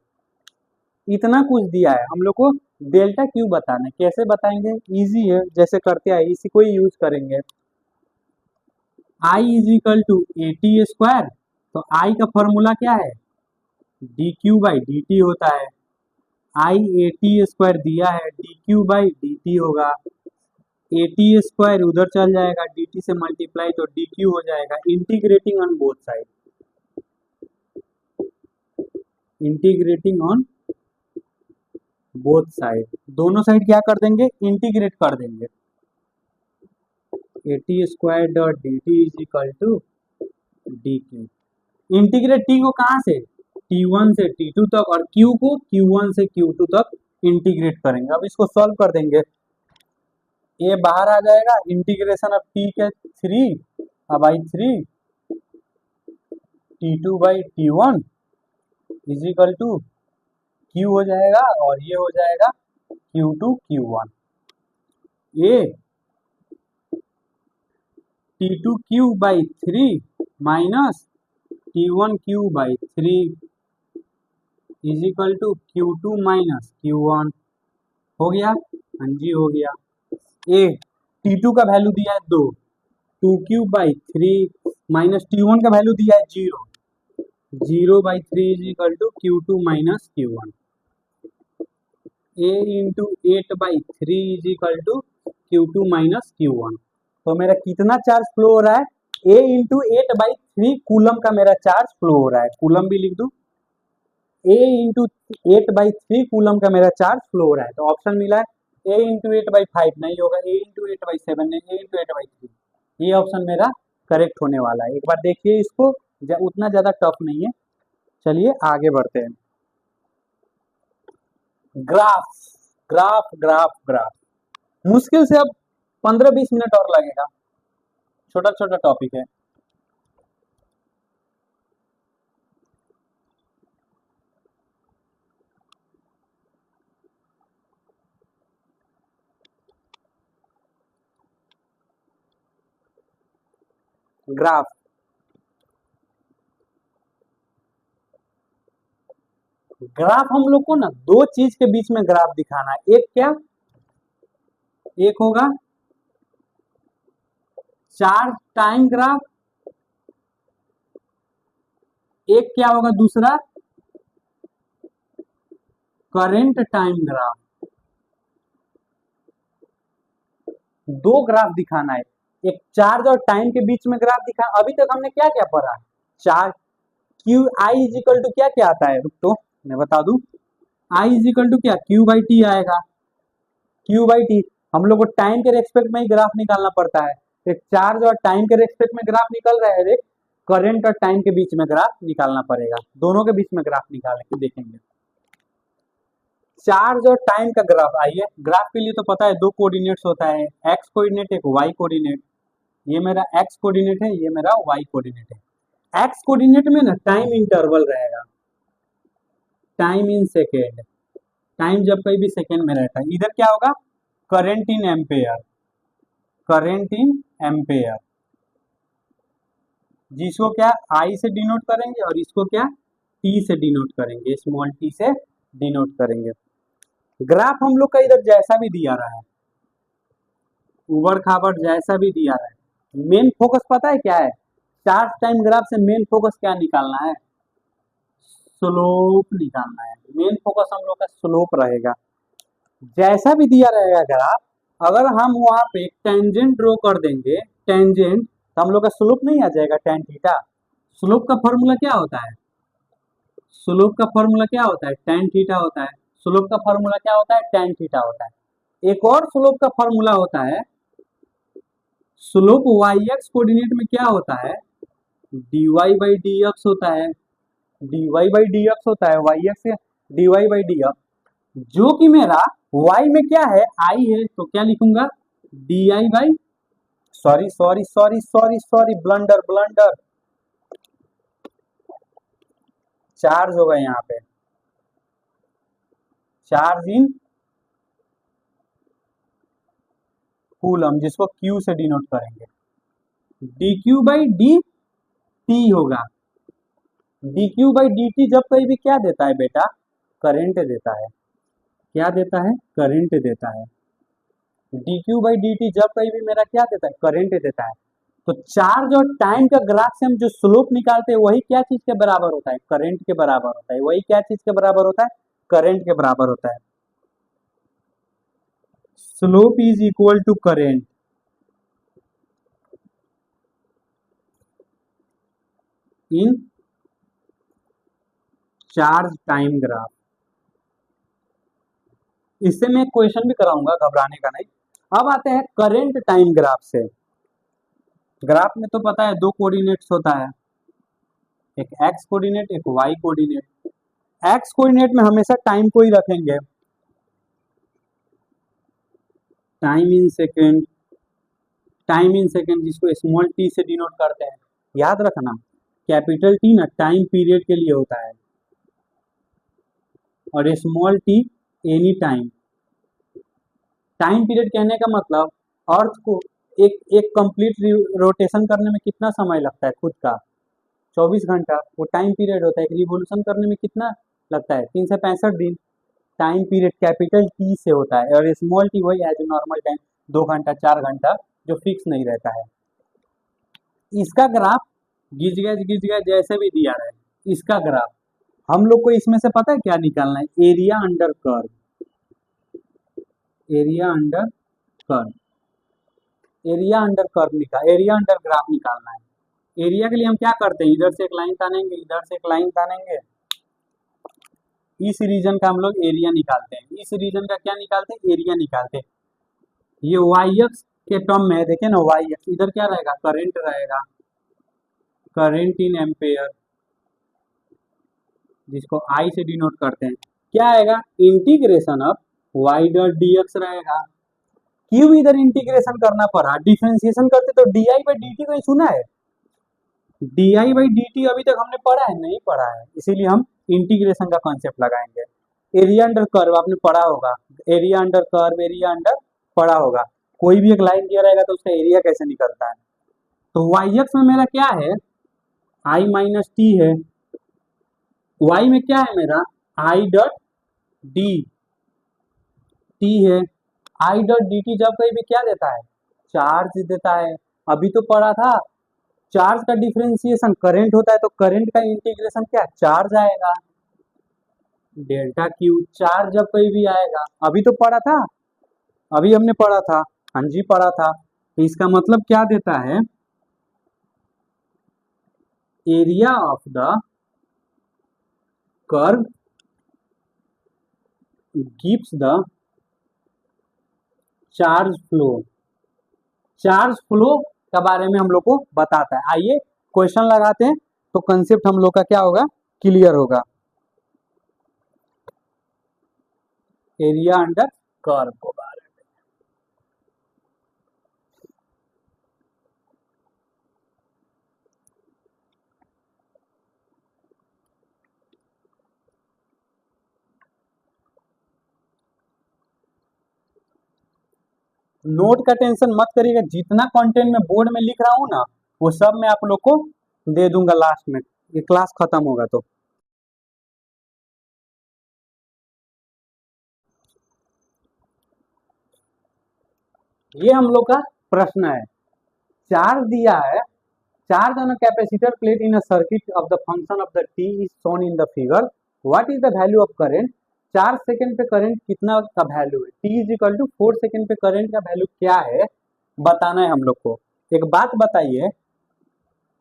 इतना कुछ दिया है हम लोग को, डेल्टा क्यू बताना है। कैसे बताएंगे? इजी है, जैसे करते हैं इसी को ही यूज करेंगे। I is equal to A T square, तो आई का फॉर्मूला क्या है? D Q by D T होता है। आई ए टी स्क्वायर दिया है, D Q by D T होगा। ए टी स्क्वायर उधर चल जाएगा, डी टी से मल्टीप्लाई तो डी क्यू हो जाएगा। Integrating on both side, integrating on both side, दोनों साइड क्या कर देंगे? इंटीग्रेट कर देंगे। A T square dot D T is equal to D Q. Integrate T को कहाँ से? T1 से T2 तक, और Q को Q1 से Q2 तक इंटीग्रेट करेंगे। अब इसको सॉल्व कर देंगे, ये बाहर आ जाएगा, इंटीग्रेशन ऑफ T के 3 by 3 T2 by T1 is equal to Q हो जाएगा, और ये हो जाएगा Q2 Q1। ये T2 Q by 3 minus T1 Q by 3 is equal to Q2 minus Q1। हो गया? हाँ जी हो गया। ए T2 का वैल्यू दिया है 2, 2 बाई 3 माइनस T1 का वैल्यू दिया है 0, 0 by 3 is equal to Q2 minus Q1। A into 8 by 3 is equal to Q2 minus Q1। तो मेरा कितना चार्ज फ्लो हो रहा है? ए इंटू 8 बाई 3 कूलम का मेरा चार्ज फ्लो हो रहा है। कूलम भी लिख दूं, ए इंटू 8 बाई 3 कूलम का मेरा चार्ज फ्लो हो रहा है। तो ऑप्शन मिला है ए इंटू 8 बाई 5 नहीं होगा, ए इंटू 8 बाई 7 नहीं, ए इंटू 8 बाई 3। ये ऑप्शन मेरा करेक्ट होने वाला है। एक बार देखिए इसको, उतना ज्यादा टफ नहीं है। चलिए आगे बढ़ते हैं। ग्राफ ग्राफ ग्राफ ग्राफ, मुश्किल से अब 15-20 मिनट और लगेगा, छोटा छोटा टॉपिक है। ग्राफ, ग्राफ हम लोग को ना दो चीज के बीच में ग्राफ दिखाना है। एक क्या? एक होगा चार्ज टाइम ग्राफ, एक क्या होगा दूसरा? Current time graph. दो ग्राफ दिखाना है, एक चार्ज और टाइम के बीच में ग्राफ दिखा। अभी तक हमने क्या क्या पढ़ा? Charge Q I is equal to क्या क्या आता है? रुक तो मैं बता दूं, आई इज इक्वल टू क्या? क्यू बाई टी आएगा। क्यू बाई टी, हम लोग को टाइम के रेस्पेक्ट में ही ग्राफ निकालना पड़ता है। एक चार्ज और टाइम के रेस्पेक्ट में ग्राफ निकल रहा है, एक करंट और टाइम के बीच में ग्राफ निकालना पड़ेगा। दोनों के बीच में ग्राफ निकाल के देखेंगे। चार्ज और टाइम का ग्राफ, आइए ग्राफ के लिए तो पता है दो कोऑर्डिनेट्स होता है, एक्स कोऑर्डिनेट एक वाई कोऑर्डिनेट। ये मेरा एक्स कोऑर्डिनेट है, ये मेरा वाई कोऑर्डिनेट है। एक्स कोऑर्डिनेट में ना टाइम इंटरवल रहेगा, टाइम इन सेकेंड, टाइम जब कहीं भी सेकेंड में रहता है। इधर क्या होगा? Current in ampere, current in ampere, जिसको क्या आई से डिनोट करेंगे और इसको क्या टी से डिनोट करेंगे, स्मॉल टी से डिनोट करेंगे। ग्राफ हम लोग का इधर जैसा भी दिया रहा है, उबड़ खाबड़ जैसा भी दिया रहा है, मेन फोकस पता है क्या है? चार्ज टाइम ग्राफ से मेन फोकस क्या निकालना है, स्लोप निकालना है। मेन फोकस हम लोग का स्लोप रहेगा। जैसा भी दिया रहेगा ग्राफ, अगर हम वहां पे टेंजेंट ड्रॉ कर देंगे, टेंजेंट, तो हम लोग का स्लोप नहीं आ जाएगा tan थीटा। स्लोप का फॉर्मूला क्या होता है, स्लोप का फॉर्मूला क्या होता है, tan थीटा होता है। स्लोप का फॉर्मूला क्या होता है, tan थीटा होता है। एक और स्लोप का फॉर्मूला होता है, स्लोप वाई एक्स कोऑर्डिनेट में क्या होता है, dy बाई डी एक्स होता है, dy बाई डी एक्स होता है, Y X dy by D X, जो कि मेरा y में क्या है, i है, तो क्या लिखूंगा, D I by, sorry sorry sorry sorry sorry, blunder blunder, charge होगा यहाँ पे, चार्ज इन कूलम, जिसको q से डिनोट करेंगे। D Q by D T होगा, D Q by D T जब कहीं भी क्या देता है बेटा, करंट देता है। क्या देता है, करंट देता है। D Q by D T जब कहीं भी मेरा क्या देता है, करंट देता है। तो चार्ज और टाइम का ग्राफ से हम जो स्लोप निकालते हैं वही क्या चीज के बराबर होता है, करंट के बराबर होता है। वही क्या चीज के बराबर होता है, करंट के बराबर होता है। Slope is equal to current in charge time graph. इससे मैं क्वेश्चन भी कराऊंगा, घबराने का नहीं। अब आते हैं करंट टाइम ग्राफ से। ग्राफ में तो पता है दो कोऑर्डिनेट्स होता है, एक एक्स कोऑर्डिनेट, एक वाई कोऑर्डिनेट। एक्स कोऑर्डिनेट में हमेशा टाइम को ही रखेंगे, time in second, time in second जिसको स्मॉल टी से डिनोट करते हैं। याद रखना, कैपिटल टी ना टाइम पीरियड के लिए होता है, और small T any time. Time period कहने का मतलब, अर्थ को एक एक कंप्लीट रोटेशन करने में कितना समय लगता है खुद का, 24 घंटा, वो टाइम पीरियड होता है। एक रिवोल्यूशन करने में कितना लगता है, 365 दिन। टाइम पीरियड कैपिटल टी से होता है, और स्मॉल टी वही है जो नॉर्मल टाइम, 2 घंटा 4 घंटा, जो फिक्स नहीं रहता है। इसका ग्राफ गिज गया जैसे भी दिया रहे, इसका ग्राफ हम लोग को इसमें से पता है क्या निकालना है, area under curve, area under curve, area under curve निकाल, एरिया अंडर ग्राफ निकालना है। एरिया के लिए हम क्या करते हैं, इधर से एक लाइन तानेंगे, इधर से एक लाइन तानेंगे, इस रीजन का हम लोग एरिया निकालते हैं। इस रीजन का क्या निकालते हैं, एरिया निकालते हैं। ये वाई एक्स के टर्म में है, देखे ना, वाई एक्स इधर क्या रहेगा, करंट रहेगा, करंट इन एम्पेयर, जिसको आई से डिनोट करते हैं। क्या आएगा, integration of Y dot D X रहेगा। क्यों इधर इंटीग्रेशन करना पड़ा, डिफरेंशिएशन करते तो D I by D T को सुना है, D I by D T अभी तक हमने पढ़ा है, नहीं पढ़ा है, इसीलिए हम इंटीग्रेशन का कॉन्सेप्ट लगाएंगे। एरिया अंडर कर्व आपने पढ़ा होगा, area under curve, area under पढ़ा होगा। कोई भी एक लाइन दिया रहेगा तो उसका एरिया कैसे निकलता है। तो वाई एक्स में मेरा क्या है, आई माइनस टी है, वाई में क्या है मेरा, आई डॉट डी टी है। आई डॉट डी टी जब कहीं भी क्या देता है, चार्ज देता है। अभी तो पढ़ा था, चार्ज का डिफरेंशिएशन करंट होता है, तो करंट का इंटीग्रेशन क्या, चार्ज आएगा, डेल्टा क्यू। चार्ज जब कहीं भी आएगा, अभी तो पढ़ा था, अभी हमने पढ़ा था, हाँ जी पढ़ा था। तो इसका मतलब क्या देता है, area of the curve gives the charge flow, charge flow के बारे में हम लोग को बताता है। आइए क्वेश्चन लगाते हैं, तो कंसेप्ट हम लोग का क्या होगा, क्लियर होगा। एरिया अंडर कर्व को बारे में, नोट का टेंशन मत करिएगा, जितना कंटेंट मैं बोर्ड में लिख रहा हूँ ना, वो सब मैं आप लोग को दे दूंगा लास्ट में, ये क्लास खत्म होगा तो। ये हम लोग का प्रश्न है, चार्ज दिया है charge on a capacitor plate in a circuit of the function of the T is shown in the figure. What is the value of current? 4 second पे करंट कितना का वैल्यू है? T is equal to 4 second पे current का value क्या है बताना है हम लोग को। एक बात बताइए,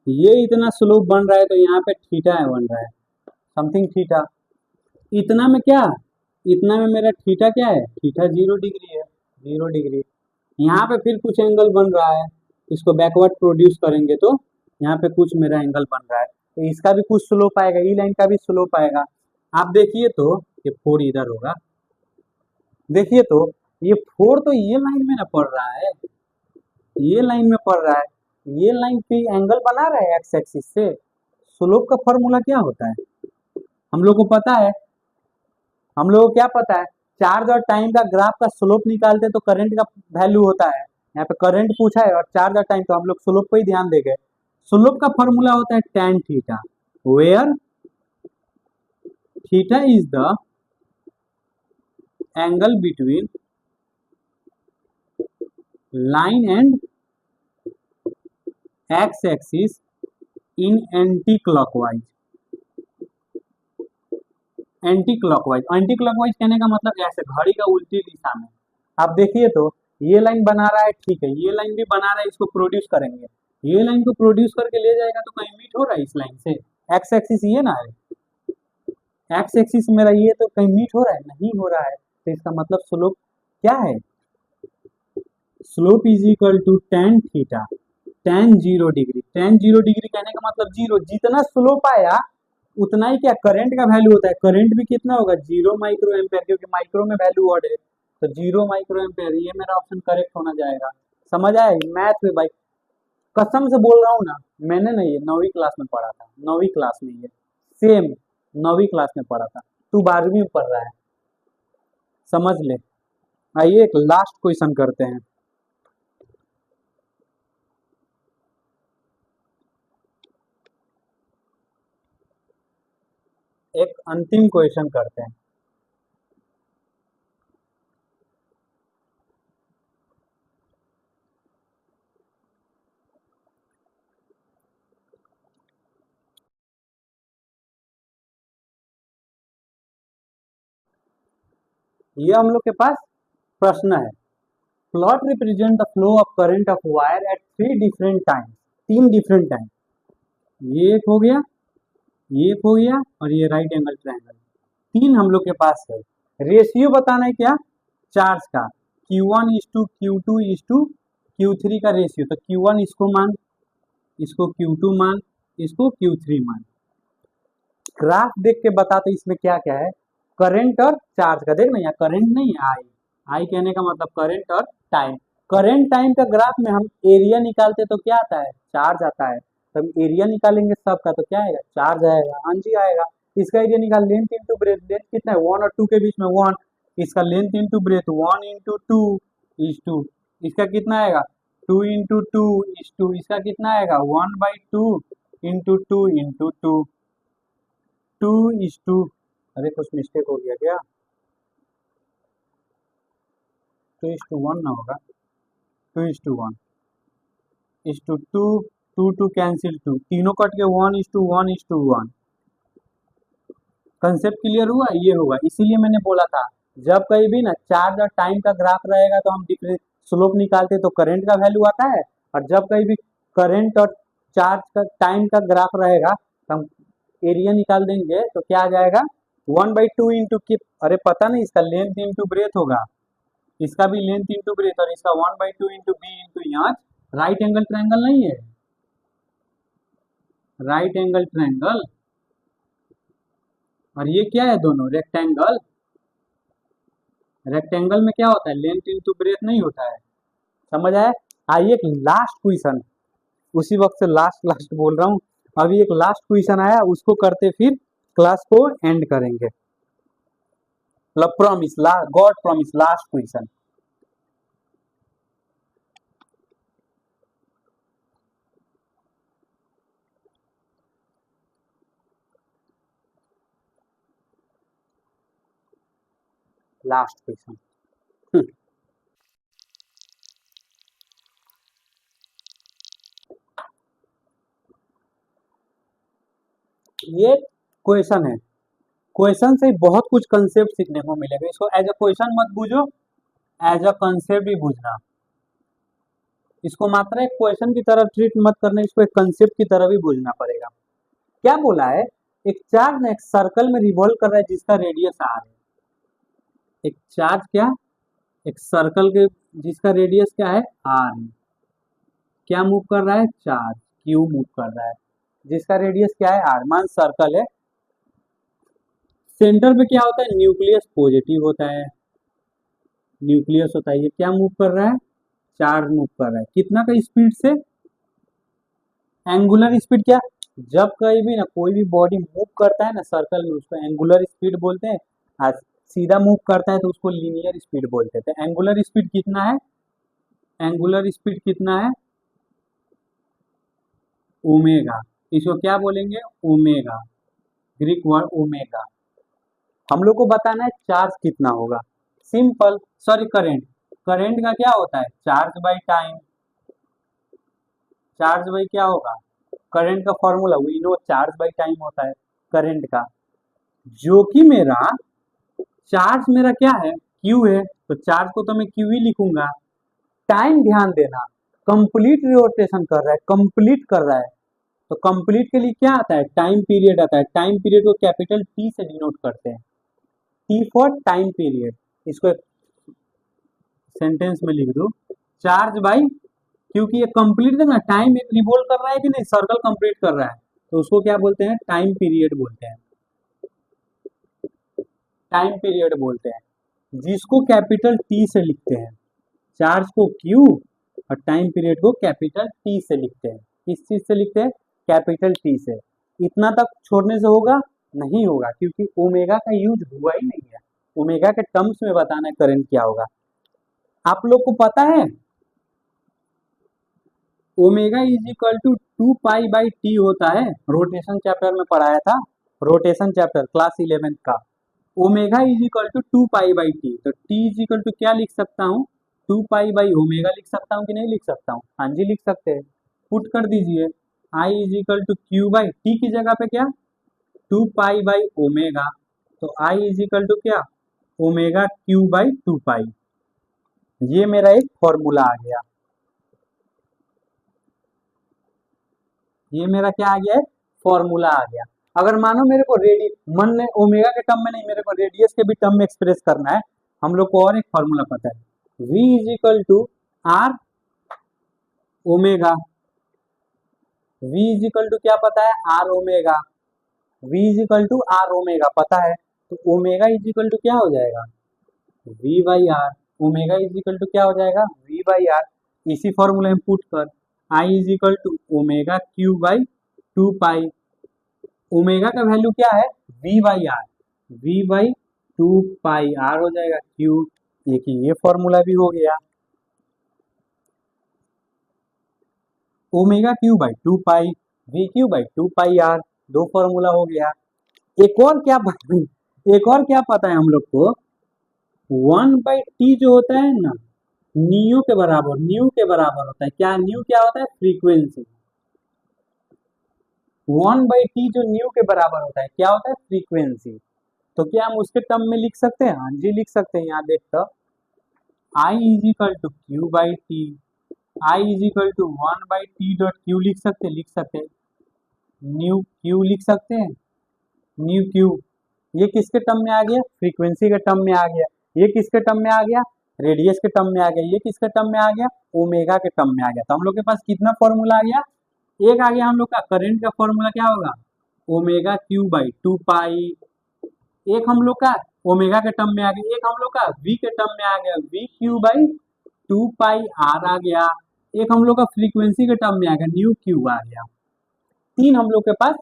ये इतना स्लोप बन रहा है तो यहाँ पे थीटा है बन रहा है, समथिंग थीटा। इतना में क्या, इतना में मेरा थीटा क्या है? थीटा 0 डिग्री है, 0 डिग्री। यहाँ पे फिर कुछ एंगल बन रहा है, इसको बैकवर्ड प्रोड्यूस करेंगे तो यहाँ पे कुछ मेरा एंगल बन रहा है, तो इसका भी कुछ स्लोप आएगा, ई लाइन का भी स्लोप आएगा। आप देखिए तो ये 4 इधर होगा, देखिए तो ये 4 तो ये लाइन में ना पड़ रहा है, ये लाइन में पड़ रहा है, ये लाइन पे एंगल बना रहा है एक्स एक्सिस से। स्लोप का फॉर्मूला क्या होता है हम लोग को पता है, हम लोग को क्या पता है? चार्ज और टाइम का ग्राफ का स्लोप निकालते तो करंट का वैल्यू होता है। यहाँ पे करंट पूछा है और चार्ज और टाइम, तो हम लोग स्लोप पे ही ध्यान देंगे। स्लोप का फॉर्मूला होता है tan theta, where theta is the angle between line and X axis in anticlockwise. Anticlockwise, anticlockwise कहने का मतलब ऐसे घड़ी का उल्टी दिशा में। आप देखिए तो ये लाइन बना रहा है, ठीक है, ये लाइन भी बना रहा है, इसको प्रोड्यूस करेंगे, ये लाइन को प्रोड्यूस करके ले जाएगा तो कहीं मीट हो रहा है इस लाइन से? एक्स एक्सिस ये ना है, एक्स एक्सिस मेरा ये, तो कहीं मीट हो रहा है? नहीं हो रहा है, तो इसका मतलब स्लोप क्या है? Slope is equal to tan theta, tan 0 degree. tan 0 degree कहने का मतलब जीरो, जितना स्लोप आया उतना ही क्या करंट का वैल्यू होता है। करंट भी कितना होगा? 0 माइक्रो एम्पेयर, क्योंकि माइक्रो में वैल्यू वर्ड है, तो 0 माइक्रो एम्पेयर, ये मेरा ऑप्शन करेक्ट होना जाएगा। समझ आया? मैथ में भाई कसम से बोल रहा हूँ ना, मैंने ना ये 9वीं क्लास में पढ़ा था, 9वीं क्लास में, ये सेम 9वीं क्लास में पढ़ा था, तू 12वीं में पढ़ रहा है, समझ ले। आइए एक लास्ट क्वेश्चन करते हैं। एक अंतिम क्वेश्चन करते हैं। ये हम लोग के पास प्रश्न है, plot represent the flow of current of wire eight 3 different time, 3 different time. ये एक हो गया, ये एक हो गया, और ये राइट एंगल ट्रायंगल, तीन हम लोग के पास है। रेशियो बताना है क्या? चार्ज का, Q1:Q2:Q3 का रेशियो, तो Q1 इसको मान, इसको Q2 मान, इसको Q3 मान। ग्राफ देख के बताते इसमें क्या क्या है, करंट और चार्ज का। देख ना, यहाँ करंट नहीं है, आई, आई कहने का मतलब करंट और टाइम। करंट टाइम का ग्राफ में हम एरिया निकालते तो क्या आता है? चार्ज आता है। तो हम एरिया निकालेंगे सबका तो क्या आएगा? चार्ज आएगा, हाँ जी आएगा। इसका एरिया निकाल, लेंथ इंटू ब्रेथ, लेंथ कितना है? 1 और 2 के बीच में 1, इसका लेंथ इंटू ब्रेथ 1:2:2, इसका कितना आएगा? 2:2:2, इसका कितना आएगा? 1/2 × 2 × 2 2:2। अरे कुछ मिस्टेक हो गया क्या? 2:1 ना होगा, 2:1 is to two, two two cancel, two तीनों कट के 1:1:1। कंसेप्ट क्लियर हुआ? ये होगा, इसीलिए मैंने बोला था जब कहीं भी ना चार्ज और टाइम का ग्राफ रहेगा तो हम डिफरेंस स्लोप निकालते तो करंट का वैल्यू आता है, और जब कहीं भी करंट और चार्ज का टाइम का ग्राफ रहेगा तो हम एरिया निकाल देंगे तो क्या आ जाएगा? 1/2 इंटू की, अरे पता नहीं, इसका लेंथ इंटू ब्रेथ होगा, इसका भी लेंथ इंटू ब्रेथ, और इसका 1/2 इंटू बी इंटू यहाँ। राइट एंगल ट्रायंगल नहीं है? राइट एंगल ट्रायंगल, और ये क्या है? दोनों रेक्टेंगल। रेक्टेंगल में क्या होता है? लेंथ इंटू ब्रेथ नहीं होता है। समझ आया? आइए एक लास्ट क्वेश्चन, उसी वक्त से लास्ट लास्ट बोल रहा हूँ, अभी एक लास्ट क्वेश्चन आया, उसको करते फिर क्लास को एंड करेंगे। मतलब promise, God promise, last question. Last question. ये क्वेश्चन है, क्वेश्चन से बहुत कुछ कंसेप्ट सीखने को मिलेगा। इसको एज अ क्वेश्चन मत बूझो, एज अ कंसेप्ट भी बूझना। इसको मात्र एक क्वेश्चन की तरह ट्रीट मत करना, इसको एक कंसेप्ट की तरह भी बूझना पड़ेगा। क्या बोला है, एक चार्ज एक सर्कल में रिवॉल्व कर रहा है जिसका रेडियस आर है। एक चार्ज क्या, एक सर्कल के जिसका रेडियस क्या है आर है, क्या मूव कर रहा है, चार्ज क्यू मूव कर रहा है जिसका रेडियस क्या है आर, मान सर्कल है। सेंटर पे क्या होता है, न्यूक्लियस पॉजिटिव होता है, न्यूक्लियस होता है। ये क्या मूव कर रहा है, चार्ज मूव कर रहा है, कितना का स्पीड से, एंगुलर स्पीड। क्या, जब कहीं भी ना कोई भी बॉडी मूव करता है ना सर्कल में, उसको एंगुलर स्पीड बोलते हैं। आज सीधा मूव करता है तो उसको लीनियर स्पीड बोलते हैं। तो एंगुलर स्पीड कितना है, एंगुलर स्पीड कितना है, ओमेगा। इसको क्या बोलेंगे, ओमेगा, ग्रीक वर्ड ओमेगा। हम लोग को बताना है चार्ज कितना होगा, सिंपल, सॉरी करंट, करंट का क्या होता है, charge by time. Charge by क्या होगा, करंट का formula we know, charge by time होता है करंट का। जो कि मेरा चार्ज मेरा क्या है, क्यू है, तो चार्ज को तो मैं क्यू ही लिखूंगा। टाइम ध्यान देना, कंप्लीट रोटेशन कर रहा है, कंप्लीट कर रहा है, तो कंप्लीट के लिए क्या आता है, टाइम पीरियड आता है। टाइम पीरियड को कैपिटल टी से डिनोट करते हैं, टी फॉर टाइम पीरियड। इसको एक सेंटेंस में लिख दो, चार्ज बाई, क्योंकि ये कंप्लीट है ना, टाइम एक रिवॉल्व कर रहा है कि नहीं, सर्कल कंप्लीट कर रहा है, तो उसको क्या बोलते हैं, टाइम पीरियड बोलते हैं, टाइम पीरियड बोलते हैं, जिसको कैपिटल टी से लिखते हैं। चार्ज को क्यू और टाइम पीरियड को कैपिटल टी से लिखते हैं। किस चीज से लिखते हैं, कैपिटल टी से। इतना तक छोड़ने से होगा, नहीं होगा, क्योंकि ओमेगा का यूज हुआ ही नहीं है। ओमेगा के टर्म्स में बताना है करंट क्या होगा। आप लोग को पता है ओमेगा इज इक्वल टू 2 पाई/टी होता है, रोटेशन चैप्टर में पढ़ाया था, रोटेशन चैप्टर क्लास 11th का। ओमेगा इज इक्वल टू 2 पाई/टी, तो टी इज इक्वल टू क्या लिख सकता हूँ, 2 पाई/ओमेगा लिख सकता हूँ कि नहीं लिख सकता हूँ, हाँ जी लिख सकते हैं। पुट कर दीजिए, I is equal to Q by T की जगह पे क्या, 2 पाई/ओमेगा, तो आई इज इक्वल टू क्या, ओमेगा क्यू बाई 2 पाई। ये मेरा एक फॉर्मूला आ गया, ये मेरा क्या आ गया है, फॉर्मूला आ गया। अगर मानो मेरे को मन ने ओमेगा के टर्म में नहीं, मेरे को रेडियस के भी टर्म में एक्सप्रेस करना है, हम लोग को और एक फॉर्मूला पता है, v is equal to R omega. v is equal to क्या पता है, R omega, v is equal to R omega पता है, तो ओमेगा इज इक्वल टू क्या हो जाएगा, v by R. Omega is equal to क्या हो जाएगा, v बाई आर। इसी फॉर्मूले में पुट कर, i is equal to omega Q by 2 pi. Omega का वैल्यू क्या है, v by R, v by 2 pi R हो जाएगा क्यू। ये फॉर्मूला भी हो गया, omega Q by 2 pi, V Q by 2 pi R, दो फॉर्मूला हो गया। एक और क्या पता, एक और क्या पता है हम लोग को, 1/t जो होता है ना, न्यू के बराबर, न्यू के बराबर होता है क्या, न्यू क्या होता है, फ्रीक्वेंसी। 1/t जो न्यू के बराबर होता है क्या होता है, फ्रीक्वेंसी। तो क्या हम उसके टर्म में लिख सकते हैं, हाँ जी लिख सकते हैं। यहाँ देखो, I is equal to Q by T, I is equal to 1/t dot Q लिख सकते, लिख सकते, न्यू क्यू लिख सकते हैं, न्यू क्यू। ये किसके टर्म में आ गया, फ्रीक्वेंसी के टर्म में आ गया। ये किसके टर्म में आ गया, रेडियस के टर्म में आ गया। ये किसके टर्म में आ गया, ओमेगा के टर्म में आ गया। तो हम लोग के पास कितना फॉर्मूला आ गया, एक आ गया हम लोग का करंट का फॉर्मूला क्या होगा, ओमेगा क्यू बाई 2 पाई। एक हम लोग का ओमेगा के टर्म में आ गया, एक हम लोग का वी के टर्म में आ गया, V Q by 2 pi R आ गया। एक हम लोग का फ्रीक्वेंसी के टर्म में आ गया, न्यू क्यू आ गया। तीन हम लोग के पास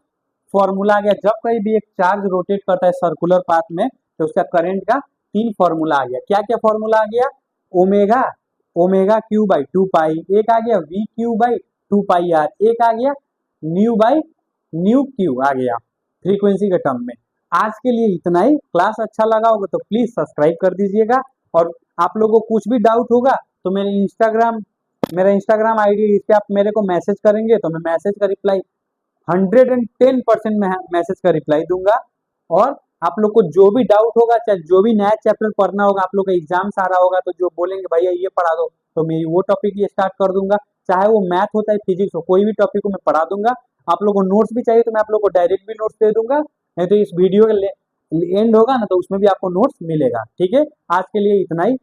फॉर्मूला आ गया। जब कहीं भी एक चार्ज रोटेट करता है सर्कुलर पाथ में, तो उसका करंट का तीन फॉर्मूला आ गया। क्या क्या फॉर्मूला आ गया, omega, omega Q by 2 pi, एक आ गया V Q by 2 pi R, एक आ गया न्यू बाई न्यू क्यू आ गया फ्रीक्वेंसी के टर्म में। आज के लिए इतना ही। क्लास अच्छा लगा होगा तो प्लीज सब्सक्राइब कर दीजिएगा, और आप लोगों को कुछ भी डाउट होगा तो मेरा इंस्टाग्राम आईडी, इस पे आप मेरे को मैसेज करेंगे तो मैं मैसेज का रिप्लाई 110% मैसेज का रिप्लाई दूंगा। और आप लोग को जो भी डाउट होगा, चाहे जो भी नया चैप्टर पढ़ना होगा, आप लोग का एग्जाम्स आ रहा होगा तो जो बोलेंगे भैया ये पढ़ा दो, तो मैं वो टॉपिक ये स्टार्ट कर दूंगा। चाहे वो मैथ हो चाहे फिजिक्स हो, कोई भी टॉपिक को मैं पढ़ा दूंगा। आप लोग को नोट्स भी चाहिए तो मैं आप लोग को डायरेक्ट भी नोट्स दे दूंगा, नहीं तो इस वीडियो का एंड होगा ना तो उसमें भी आपको नोट्स मिलेगा। ठीक है, आज के लिए इतना ही।